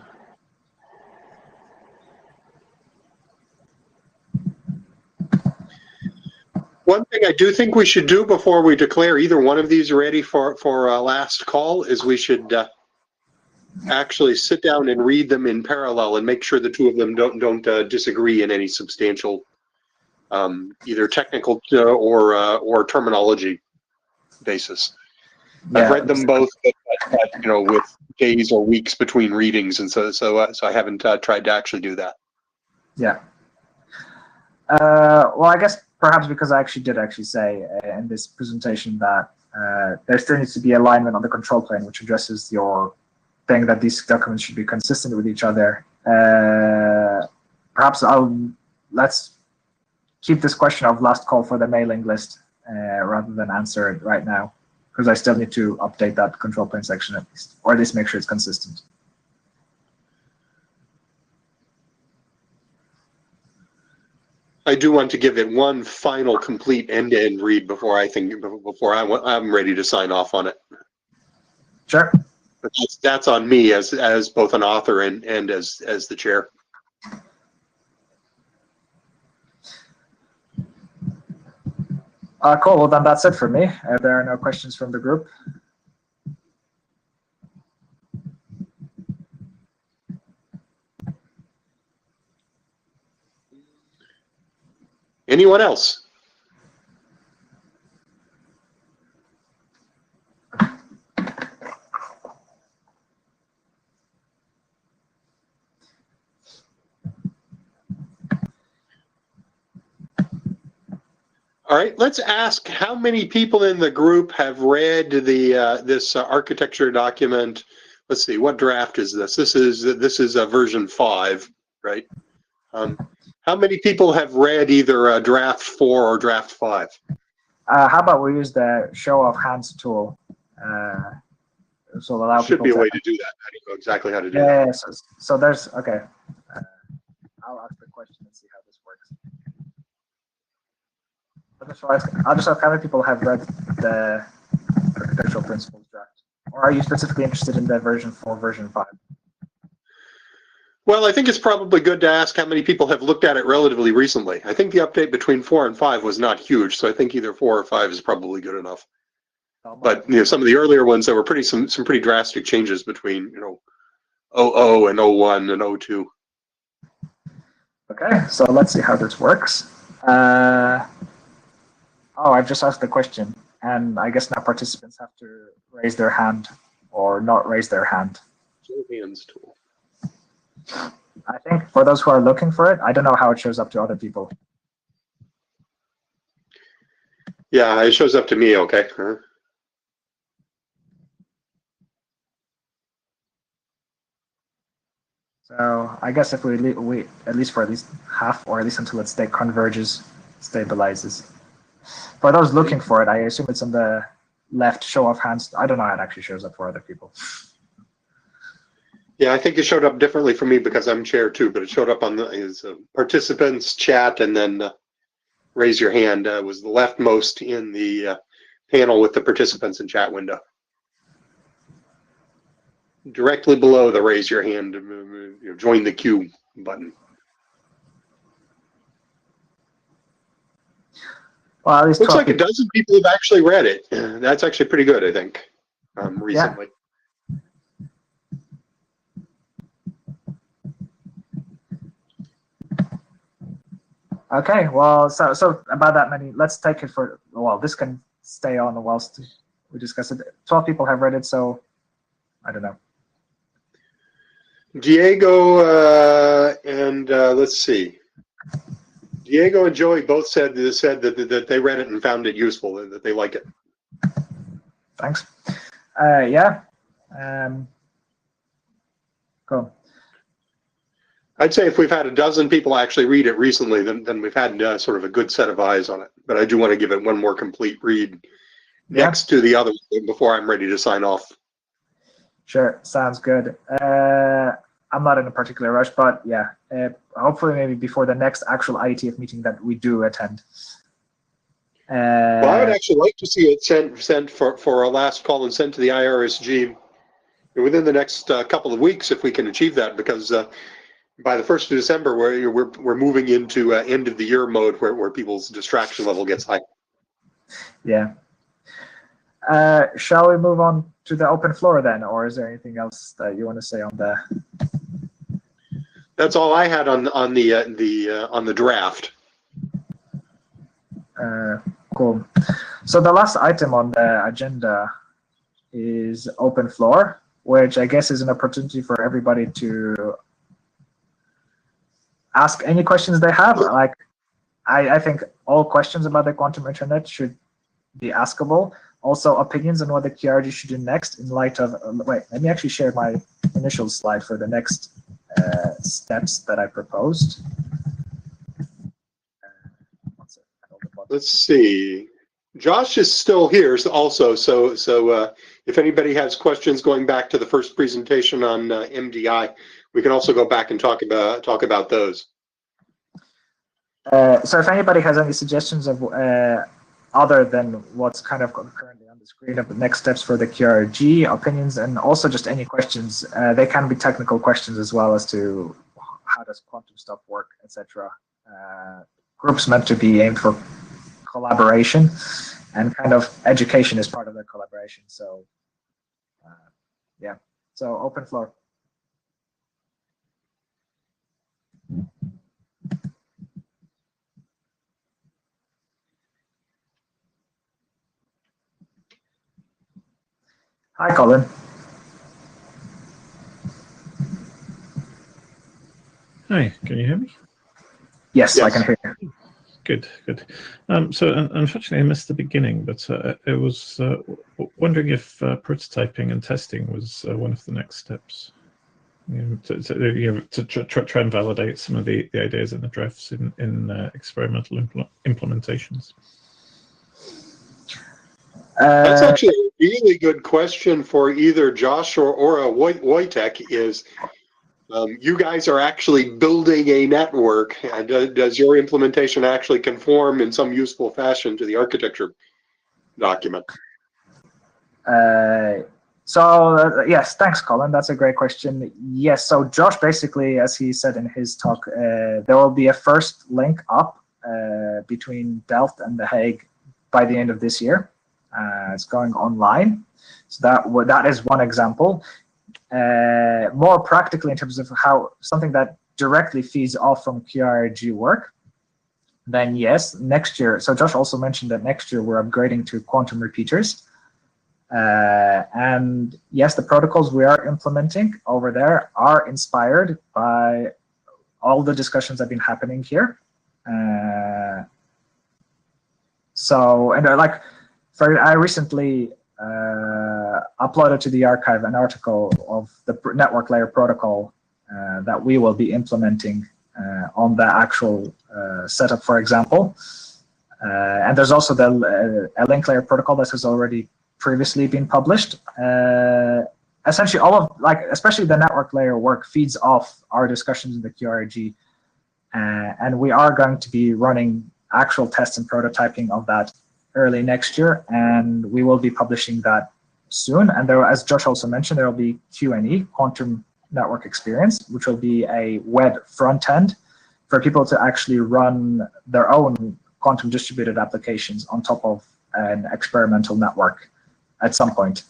[SPEAKER 2] one thing I do think we should do before we declare either one of these ready for last call is we should actually sit down and read them in parallel and make sure the two of them don't disagree in any substantial either technical or terminology basis.
[SPEAKER 1] yeah,
[SPEAKER 2] I've read them both, but with days or weeks between readings, and so I haven't tried to actually do that.
[SPEAKER 1] Yeah. Well, I guess perhaps because I did say in this presentation that there still needs to be alignment on the control plane, which addresses your thing that these documents should be consistent with each other. Perhaps let's keep this question of last call for the mailing list rather than answer it right now, because I still need to update that control plane section at least, or at least make sure it's consistent.
[SPEAKER 2] I do want to give it one final complete end-to-end read before I'm ready to sign off on it.
[SPEAKER 1] Sure.
[SPEAKER 2] But that's on me as both an author and as the chair.
[SPEAKER 1] Cool. Well, then that's it for me. There are no questions from the group.
[SPEAKER 2] Anyone else? All right, let's ask how many people in the group have read this architecture document. Let's see, what draft is this? This is version 5, right? How many people have read either draft 4 or draft 5?
[SPEAKER 1] How about we use the show of hands tool? So allow
[SPEAKER 2] There should
[SPEAKER 1] people
[SPEAKER 2] be a way to do that. How do you know exactly how to do that?
[SPEAKER 1] Yeah. So there's okay. I'll ask the question and see how this works. I'll just ask how many people have read the architectural principles draft, or are you specifically interested in the version 4, version 5?
[SPEAKER 2] Well, I think it's probably good to ask how many people have looked at it relatively recently. I think the update between 4 and 5 was not huge, so I think either 4 or 5 is probably good enough. But some of the earlier ones, there were some pretty drastic changes between 00 and 01 and 02.
[SPEAKER 1] Okay, so let's see how this works. Oh, I've just asked the question, and I guess now participants have to raise their hand or not raise their hand.
[SPEAKER 2] Show hands tool.
[SPEAKER 1] I think for those who are looking for it, I don't know how it shows up to other people.
[SPEAKER 2] Yeah, it shows up to me. Okay.
[SPEAKER 1] So I guess if we at least for at least half, or at least until its state converges, stabilizes. For those looking for it, I assume it's on the left show of hands. I don't know how it actually shows up for other people.
[SPEAKER 2] Yeah, I think it showed up differently for me because I'm chair too, but it showed up on his participants chat, and then raise your hand was the leftmost in the panel with the participants and chat window. Directly below the raise your hand, join the queue button.
[SPEAKER 1] Well, at least
[SPEAKER 2] Looks like a
[SPEAKER 1] people.
[SPEAKER 2] dozen people have actually read it. That's actually pretty good, I think, recently.
[SPEAKER 1] Okay, well, so about that many. Let's take it for. Well, this can stay on whilst we discuss it. 12 people have read it, so I don't know.
[SPEAKER 2] Diego and let's see. Diego and Joey both said that they read it and found it useful, that they like it.
[SPEAKER 1] Thanks. Yeah. Cool.
[SPEAKER 2] I'd say if we've had a dozen people actually read it recently, then we've had sort of a good set of eyes on it. But I do want to give it one more complete read next to the other one before I'm ready to sign off.
[SPEAKER 1] Sure, sounds good. I'm not in a particular rush, but yeah, hopefully maybe before the next actual IETF meeting that we do attend.
[SPEAKER 2] Well, I would actually like to see it sent for a last call and sent to the IRSG within the next couple of weeks if we can achieve that, because by the 1st of December we're moving into end of the year mode where people's distraction level gets high.
[SPEAKER 1] Yeah. Shall we move on to the open floor then, or is there anything else that you want to say on the?
[SPEAKER 2] That's all I had on the draft.
[SPEAKER 1] Cool. So the last item on the agenda is open floor, which I guess is an opportunity for everybody to ask any questions they have. Like, I think all questions about the quantum internet should be askable. Also, opinions on what the QRG should do next in light of. Wait, let me actually share my initial slide for the next steps that I proposed.
[SPEAKER 2] Let's see. Josh is still here also, so if anybody has questions going back to the first presentation on MDI, we can also go back and talk about those.
[SPEAKER 1] So if anybody has any suggestions of other than what's kind of currently on the screen of the next steps for the QRG, opinions, and also just any questions, they can be technical questions as well as to how does quantum stuff work, etc. Groups meant to be aimed for collaboration, and kind of education is part of the collaboration. So yeah, so open floor. Hi, Colin.
[SPEAKER 6] Hi, can you hear me?
[SPEAKER 1] Yes, I can hear you.
[SPEAKER 6] Good, good. So unfortunately, I missed the beginning, but I was wondering if prototyping and testing was one of the next steps. To try and validate some of the ideas in the drafts in experimental implementations.
[SPEAKER 2] That's actually a really good question for either Josh or Wojtek. Is you guys are actually building a network, and does your implementation actually conform in some useful fashion to the architecture document?
[SPEAKER 1] Yes, thanks, Colin. That's a great question. Yes, so Josh basically, as he said in his talk, there will be a first link up between Delft and The Hague by the end of this year. It's going online. So that is one example. More practically, in terms of how something that directly feeds off from QIRG work, then yes, next year. So Josh also mentioned that next year we're upgrading to quantum repeaters. And yes, the protocols we are implementing over there are inspired by all the discussions that have been happening here. I recently uploaded to the archive an article of the network layer protocol that we will be implementing on the actual setup, for example. And there's also a link layer protocol that has already previously been published. Essentially, all of especially the network layer work feeds off our discussions in the QRG, and we are going to be running actual tests and prototyping of that early next year, and we will be publishing that soon. And there, as Josh also mentioned, there will be QNE, Quantum Network Experience, which will be a web front end for people to actually run their own quantum distributed applications on top of an experimental network at some point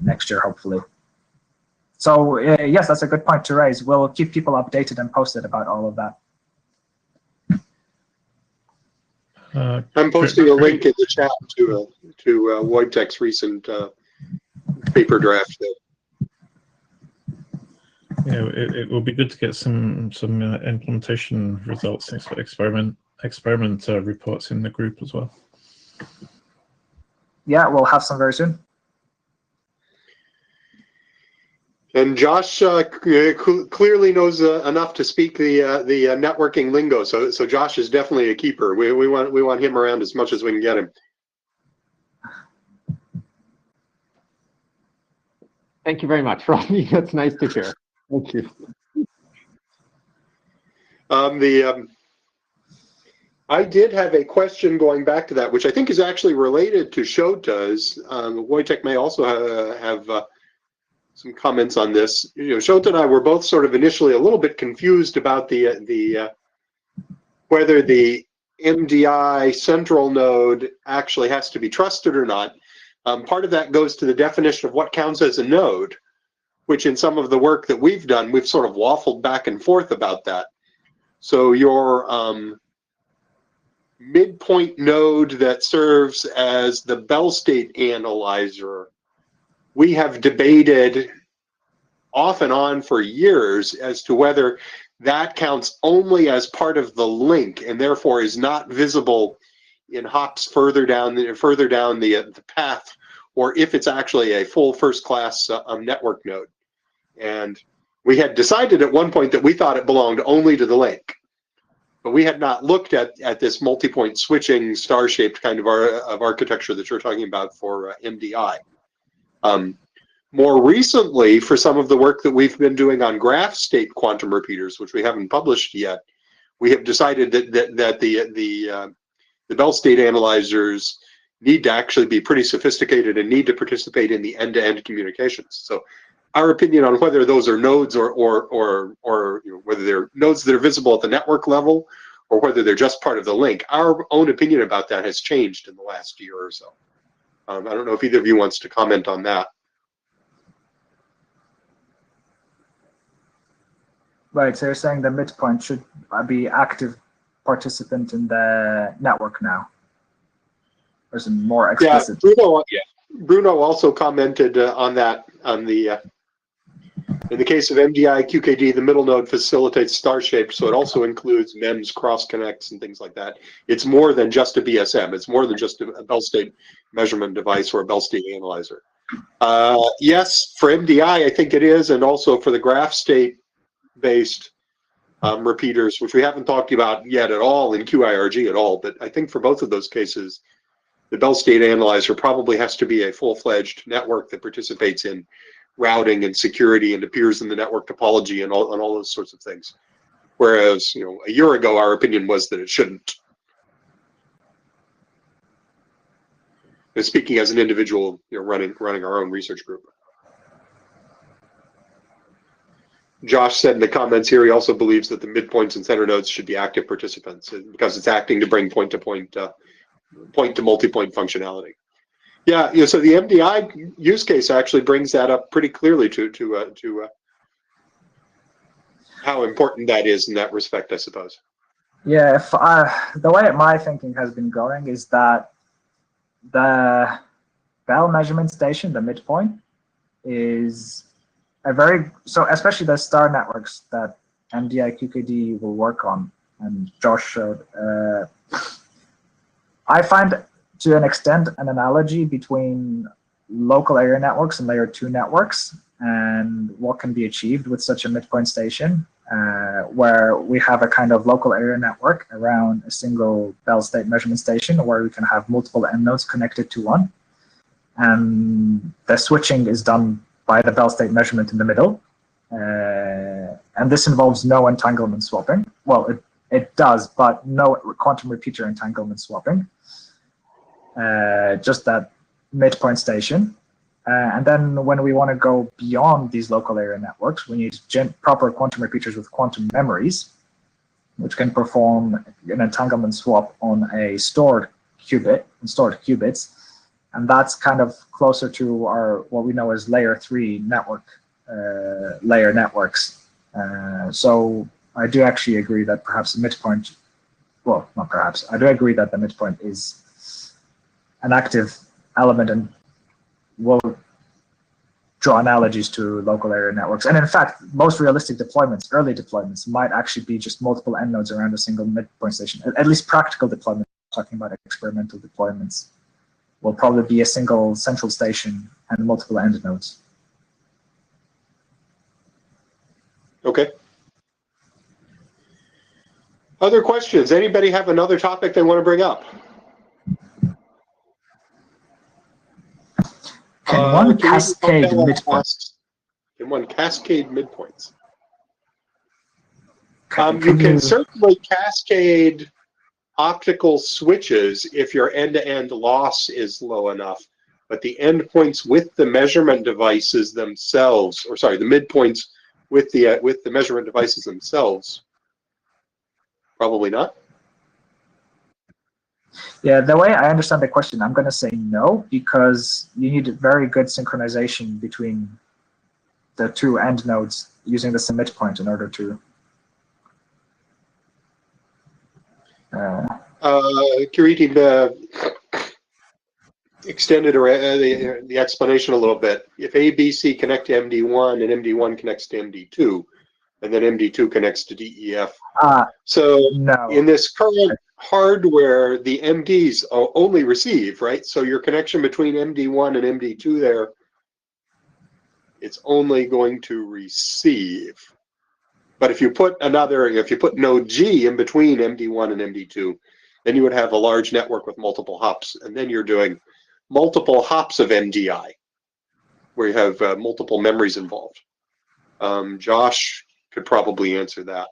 [SPEAKER 1] next year, hopefully. So yes, that's a good point to raise. We'll keep people updated and posted about all of that.
[SPEAKER 2] I'm posting a link in the chat to Wojtek's recent paper draft there.
[SPEAKER 6] Yeah, it will be good to get some implementation results, experiment reports in the group as well.
[SPEAKER 1] Yeah, we'll have some very soon.
[SPEAKER 2] And Josh clearly knows enough to speak the networking lingo. So Josh is definitely a keeper. We want him around as much as we can get him.
[SPEAKER 3] Thank you very much, Ronnie. That's nice to hear. Thank you.
[SPEAKER 2] I did have a question going back to that, which I think is actually related to Shota's. Wojtek may also have some comments on this. You know, Shota and I were both sort of initially a little bit confused about whether the MDI central node actually has to be trusted or not. Part of that goes to the definition of what counts as a node, which in some of the work that we've done, we've sort of waffled back and forth about that. So your midpoint node that serves as the Bell state analyzer, we have debated off and on for years as to whether that counts only as part of the link and therefore is not visible in hops further down the path, or if it's actually a full first-class network node. And we had decided at one point that we thought it belonged only to the link, but we had not looked at this multi-point switching star-shaped kind of architecture that you're talking about for MDI. More recently, for some of the work that we've been doing on graph state quantum repeaters, which we haven't published yet, we have decided that the Bell state analyzers need to actually be pretty sophisticated and need to participate in the end-to-end communications. So our opinion on whether those are nodes or you know, whether they're nodes that are visible at the network level or whether they're just part of the link, our own opinion about that has changed in the last year or so. I don't know if either of you wants to comment on that.
[SPEAKER 1] Right, so you're saying the midpoint should be active participant in the network now? Or is it more explicit?
[SPEAKER 2] Yeah, Bruno also commented on that on the in the case of MDI QKD, the middle node facilitates star-shaped, so it also includes MEMS cross connects and things like that. It's more than just a BSM. It's more than just a Bell state measurement device or a Bell state analyzer. Yes, for MDI, I think it is, and also for the graph state-based repeaters, which we haven't talked about yet at all in QIRG at all, but I think for both of those cases, the Bell state analyzer probably has to be a full-fledged network that participates in routing and security and appears in the network topology and all those sorts of things. Whereas, you know, a year ago, our opinion was that it shouldn't. And speaking as an individual, you know, running our own research group. Josh said in the comments here, he also believes that the midpoints and center nodes should be active participants because it's acting to bring point-to-point, point-to-multipoint functionality. Yeah, you know, so the MDI use case actually brings that up pretty clearly to how important that is in that respect, I suppose.
[SPEAKER 1] Yeah, the way my thinking has been going is that the Bell measurement station, the midpoint, is so especially the star networks that MDI QKD will work on, and Josh showed. I find, to an extent, an analogy between local area networks and layer 2 networks and what can be achieved with such a midpoint station, where we have a kind of local area network around a single Bell state measurement station where we can have multiple end nodes connected to one. And the switching is done by the Bell state measurement in the middle. And this involves no entanglement swapping. Well, it does, but no quantum repeater entanglement swapping. Just that midpoint station. And then when we want to go beyond these local area networks, we need proper quantum repeaters with quantum memories, which can perform an entanglement swap on a stored qubits. And that's kind of closer to what we know as layer 3 network layer networks. So I do actually agree that perhaps the midpoint, well, not perhaps, I do agree that the midpoint is an active element and will draw analogies to local area networks. And in fact, most realistic deployments, early deployments, might actually be just multiple end nodes around a single midpoint station. At least practical deployments, talking about experimental deployments, will probably be a single central station and multiple end nodes.
[SPEAKER 2] Okay. Other questions? Anybody have another topic they want to bring up?
[SPEAKER 1] Can one cascade midpoints?
[SPEAKER 2] Can one cascade midpoints?
[SPEAKER 1] Can
[SPEAKER 2] you can certainly cascade optical switches if your end-to-end loss is low enough, but the endpoints with the measurement devices themselves, or sorry, the midpoints with the measurement devices themselves, probably not.
[SPEAKER 1] Yeah, the way I understand the question, I'm going to say no, because you need very good synchronization between the two end nodes using the same midpoint in order to.
[SPEAKER 2] Kiriti extended the explanation a little bit. If A, B, C connect to MD1 and MD1 connects to MD2, and then MD2 connects to DEF. So
[SPEAKER 1] no.
[SPEAKER 2] In this current hardware, the MDs only receive, right? So your connection between MD1 and MD2 there, it's only going to receive. But if you put node G in between MD1 and MD2, then you would have a large network with multiple hops, and then you're doing multiple hops of MDI, where you have multiple memories involved. Josh could probably answer that.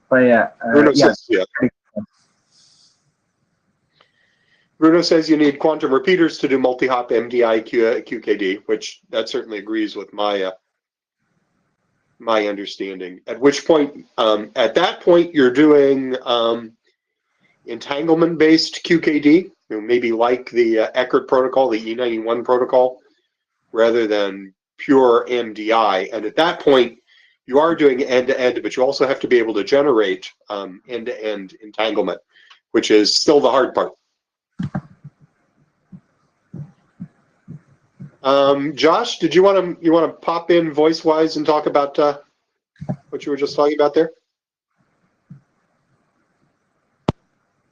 [SPEAKER 1] But yeah,
[SPEAKER 2] Bruno says, yeah. Bruno says you need quantum repeaters to do multi-hop MDI QKD, which that certainly agrees with my my understanding. At which point, at that point, you're doing entanglement-based QKD, maybe like the Eckert protocol, the E91 protocol, rather than pure MDI. And at that point, you are doing end-to-end, but you also have to be able to generate end-to-end entanglement, which is still the hard part. Josh, did you want to pop in voice-wise and talk about what you were just talking about there?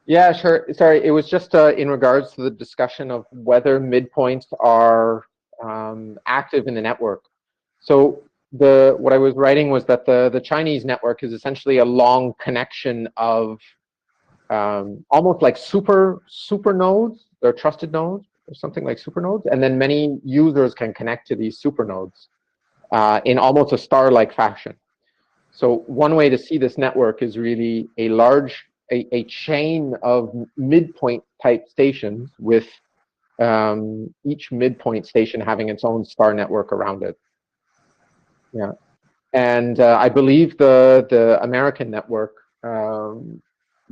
[SPEAKER 3] Yeah, sure. Sorry, it was just in regards to the discussion of whether midpoints are active in the network. So what I was writing was that the Chinese network is essentially a long connection of almost like super nodes. They're trusted nodes or something like super nodes, and then many users can connect to these super nodes in almost a star-like fashion. So one way to see this network is really a chain of midpoint type stations with each midpoint station having its own star network around it. Yeah, and I believe the American network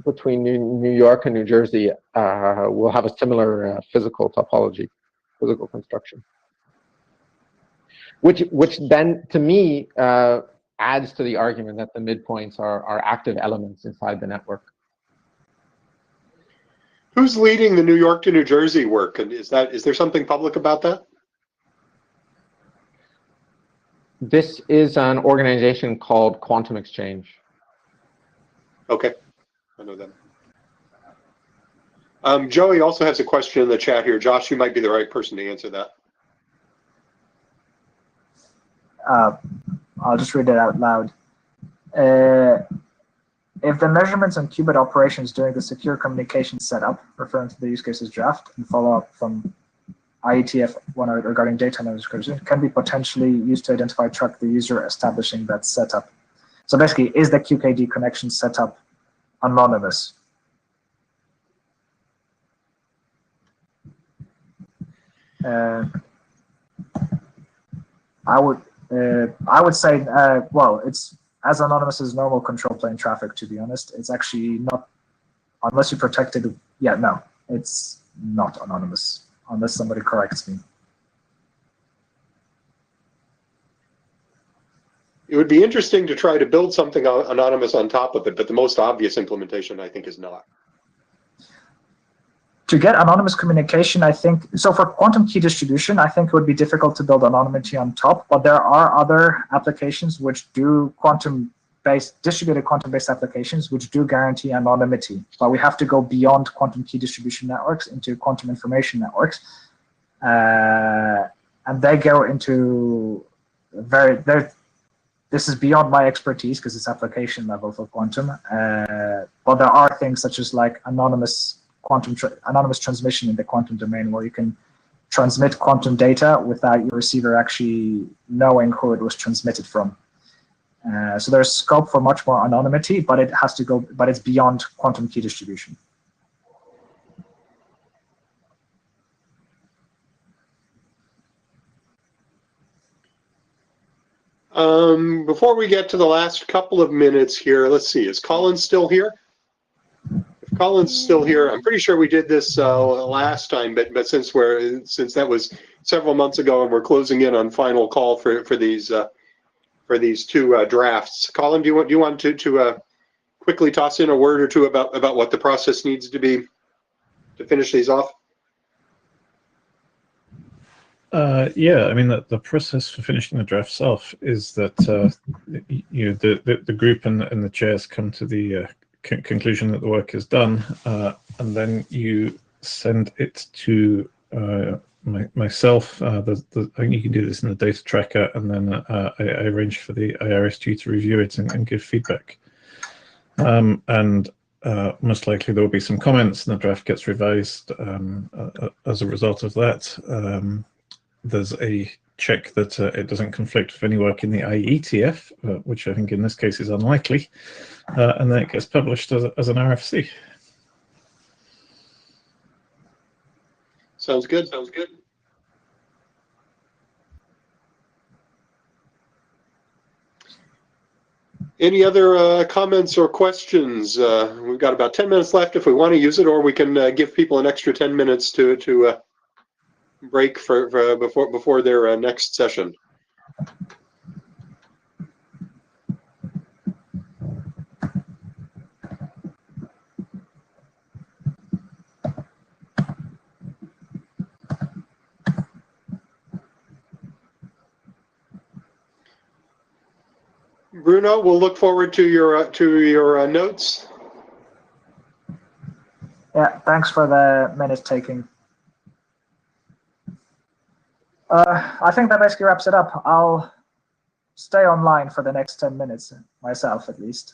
[SPEAKER 3] between New York and New Jersey will have a similar physical topology, physical construction. which then, to me, adds to the argument that the midpoints are active elements inside the network.
[SPEAKER 2] Who's leading the New York to New Jersey work? And is there something public about that?
[SPEAKER 3] This is an organization called Quantum Exchange.
[SPEAKER 2] Okay, I know them. Joey also has a question in the chat here. Josh, you might be the right person to answer that.
[SPEAKER 1] I'll just read it out loud. If the measurements on qubit operations during the secure communication setup, referring to the use cases draft and follow-up from IETF 108 regarding data analysis, can be potentially used to identify track the user establishing that setup. So basically, is the QKD connection setup anonymous? I would say, well, it's as anonymous as normal control plane traffic, to be honest. It's actually not, unless you protect it, yeah, no, it's not anonymous, unless somebody corrects me.
[SPEAKER 2] It would be interesting to try to build something anonymous on top of it, but the most obvious implementation, I think, is not.
[SPEAKER 1] To get anonymous communication, I think, so for quantum key distribution, I think it would be difficult to build anonymity on top, but there are other applications which do distributed quantum-based applications which do guarantee anonymity. But we have to go beyond quantum key distribution networks into quantum information networks. And they go into this is beyond my expertise because it's application level for quantum. But there are things such as like anonymous transmission in the quantum domain, where you can transmit quantum data without your receiver actually knowing who it was transmitted from. So there's scope for much more anonymity, but it's beyond quantum key distribution.
[SPEAKER 2] Before we get to the last couple of minutes here, let's see, is Colin still here? If Colin's still here, I'm pretty sure we did this last time, but since that was several months ago and we're closing in on final call for these two drafts. Colin, do you want to quickly toss in a word or two about what the process needs to be to finish these off?
[SPEAKER 6] Yeah, I mean, the process for finishing the drafts off is that the group and the chairs come to the conclusion that the work is done, and then you send it to myself. I think you can do this in the data tracker, and then I arrange for the IRSG to review it and give feedback. And most likely there will be some comments, and the draft gets revised as a result of that. There's a check that it doesn't conflict with any work in the IETF, which I think in this case is unlikely, and then it gets published as an RFC.
[SPEAKER 2] Sounds good. Any other comments or questions? We've got about 10 minutes left if we want to use it, or we can give people an extra 10 minutes to break before their next session. Bruno, we'll look forward to your notes.
[SPEAKER 1] Yeah, thanks for the minute taking. I think that basically wraps it up. I'll stay online for the next 10 minutes, myself at least,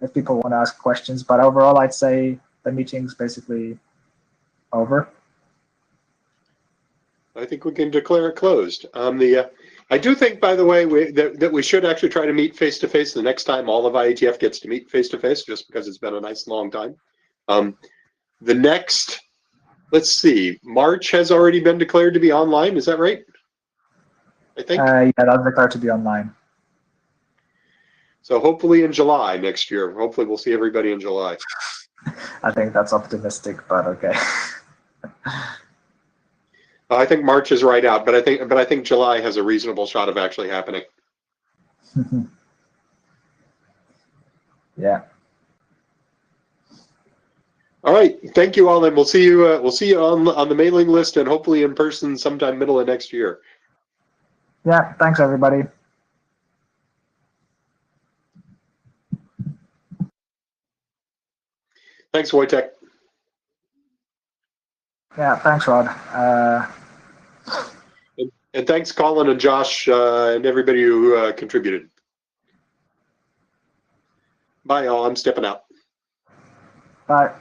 [SPEAKER 1] if people want to ask questions. But overall, I'd say the meeting's basically over.
[SPEAKER 2] I think we can declare it closed. I do think, by the way, that we should actually try to meet face-to-face the next time all of IETF gets to meet face-to-face, just because it's been a nice long time. The next, let's see, March has already been declared to be online. Is that right? I think.
[SPEAKER 1] Yeah, that's declared to be online.
[SPEAKER 2] So hopefully in July next year. Hopefully we'll see everybody in July.
[SPEAKER 1] I think that's optimistic, but okay.
[SPEAKER 2] I think March is right out, but I think July has a reasonable shot of actually happening.
[SPEAKER 1] Yeah.
[SPEAKER 2] All right, thank you all, and we'll see you on the mailing list and hopefully in person sometime middle of next year.
[SPEAKER 1] Yeah. Thanks, everybody.
[SPEAKER 2] Thanks, Wojtek.
[SPEAKER 1] Yeah. Thanks, Rod.
[SPEAKER 2] And thanks, Colin and Josh, and everybody who contributed. Bye, y'all. I'm stepping out.
[SPEAKER 1] Bye.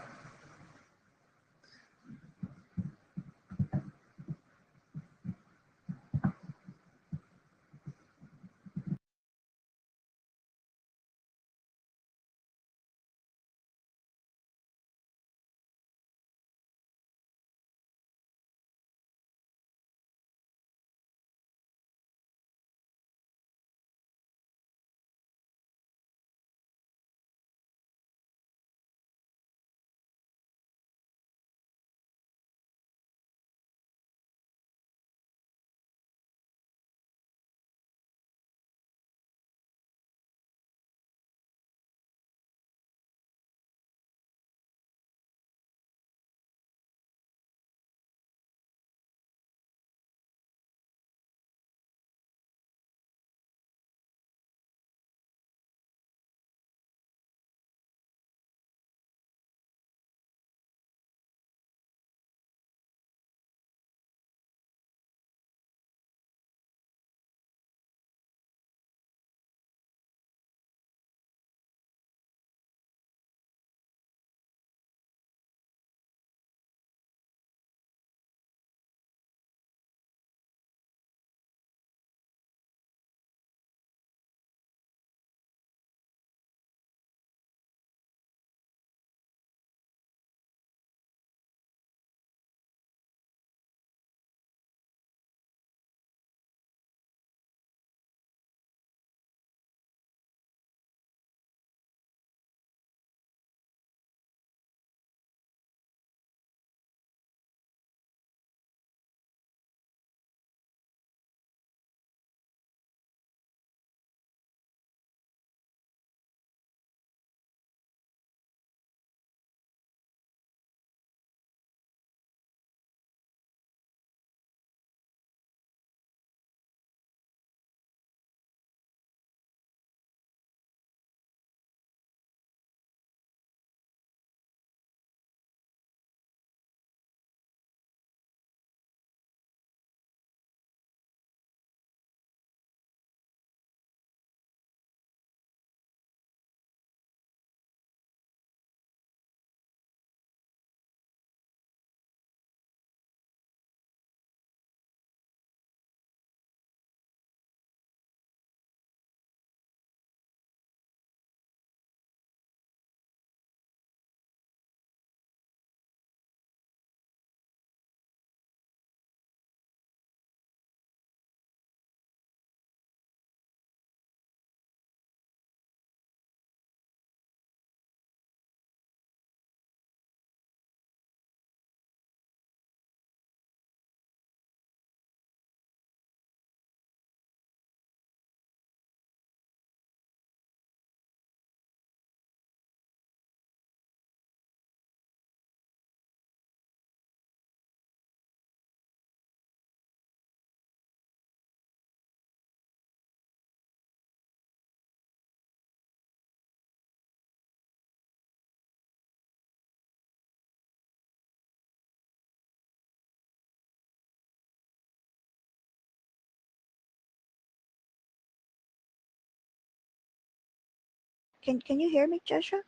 [SPEAKER 7] Can you hear me, Joshua?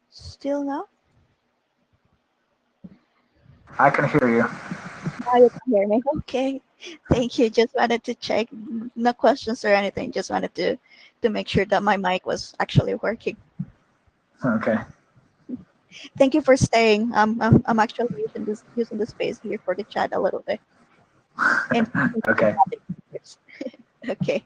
[SPEAKER 7] Still no?
[SPEAKER 1] I can hear you.
[SPEAKER 7] Now you can hear me. Okay. Thank you. Just wanted to check. No questions or anything. Just wanted to make sure that my mic was actually working.
[SPEAKER 1] Okay.
[SPEAKER 7] Thank you for staying. I'm actually using the space here for the chat a little bit. And
[SPEAKER 1] Okay.
[SPEAKER 7] okay.